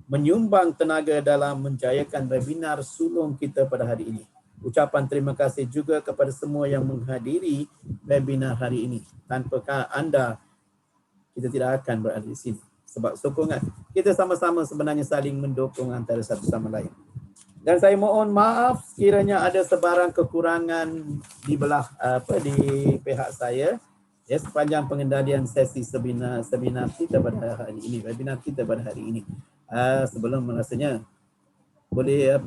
menyumbang tenaga dalam menjayakan webinar sulung kita pada hari ini. Ucapan terima kasih juga kepada semua yang menghadiri webinar hari ini. Tanpa anda, kita tidak akan berada di sini. Sebab sokongan kita sama-sama sebenarnya saling mendukung antara satu sama lain. Dan saya mohon maaf sekiranya ada sebarang kekurangan di pihak saya ya sepanjang pengendalian sesi seminar kita pada hari ini, webinar kita pada hari ini. Sebelum rasanya boleh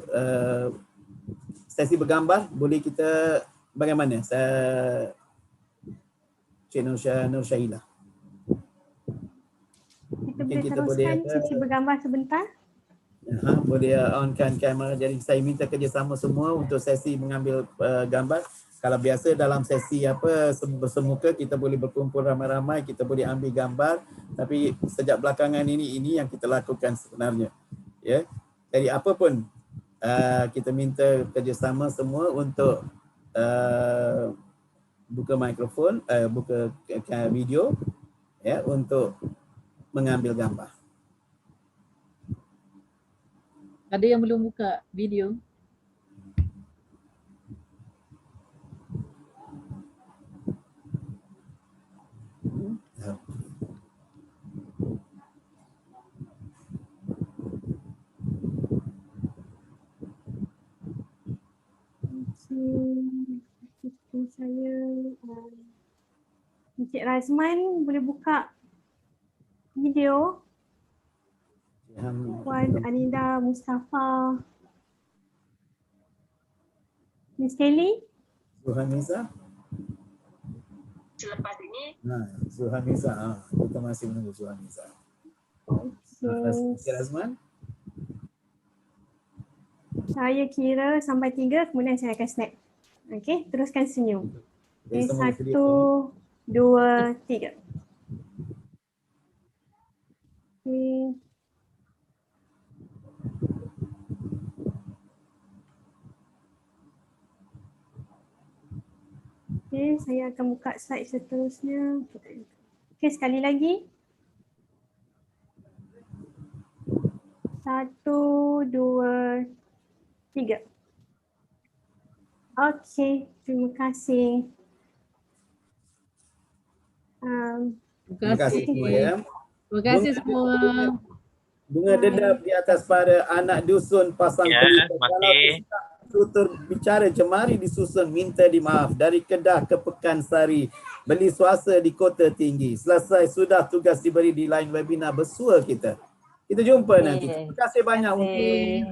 sesi bergambar, boleh kita bagaimana? Cik Nur Syahilah. Kita boleh teruskan sesi bergambar sebentar. Boleh onkan kamera. Jadi saya minta kerjasama semua untuk sesi mengambil gambar. Kalau biasa dalam sesi bersemuka kita boleh berkumpul ramai-ramai, kita boleh ambil gambar. Tapi sejak belakangan ini yang kita lakukan sebenarnya. Ya. Jadi apa pun kita minta kerjasama semua untuk buka mikrofon, buka video ya untuk mengambil gambar. Ada yang belum buka video? Saya Encik Razman boleh buka video. Puan Anida Mustafa. Miss Kelly. Zuhamiza. Selepas ini. Zuhamiza. Kita masih menunggu Zuhamiza. Encik Razman. Saya kira sampai 3 kemudian saya akan snap. Okey, teruskan senyum. Okay, 1, 2, 3. Okay. Okay, saya akan buka slide seterusnya. Okay, sekali lagi. 1, 2, 3. Okey, terima kasih. Terima kasih semua ya. Terima kasih semua. Bunga dedap di atas pada anak dusun pasang pelita. Kalau tutur bicara cemari disusun minta dimaaf. Dari Kedah ke Pekansari, beli swasta di Kota Tinggi. Selesai sudah tugas diberi di lain webinar bersua kita. Kita jumpa nanti. Terima kasih banyak untuk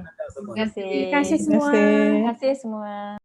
anda semua. Terima kasih semua.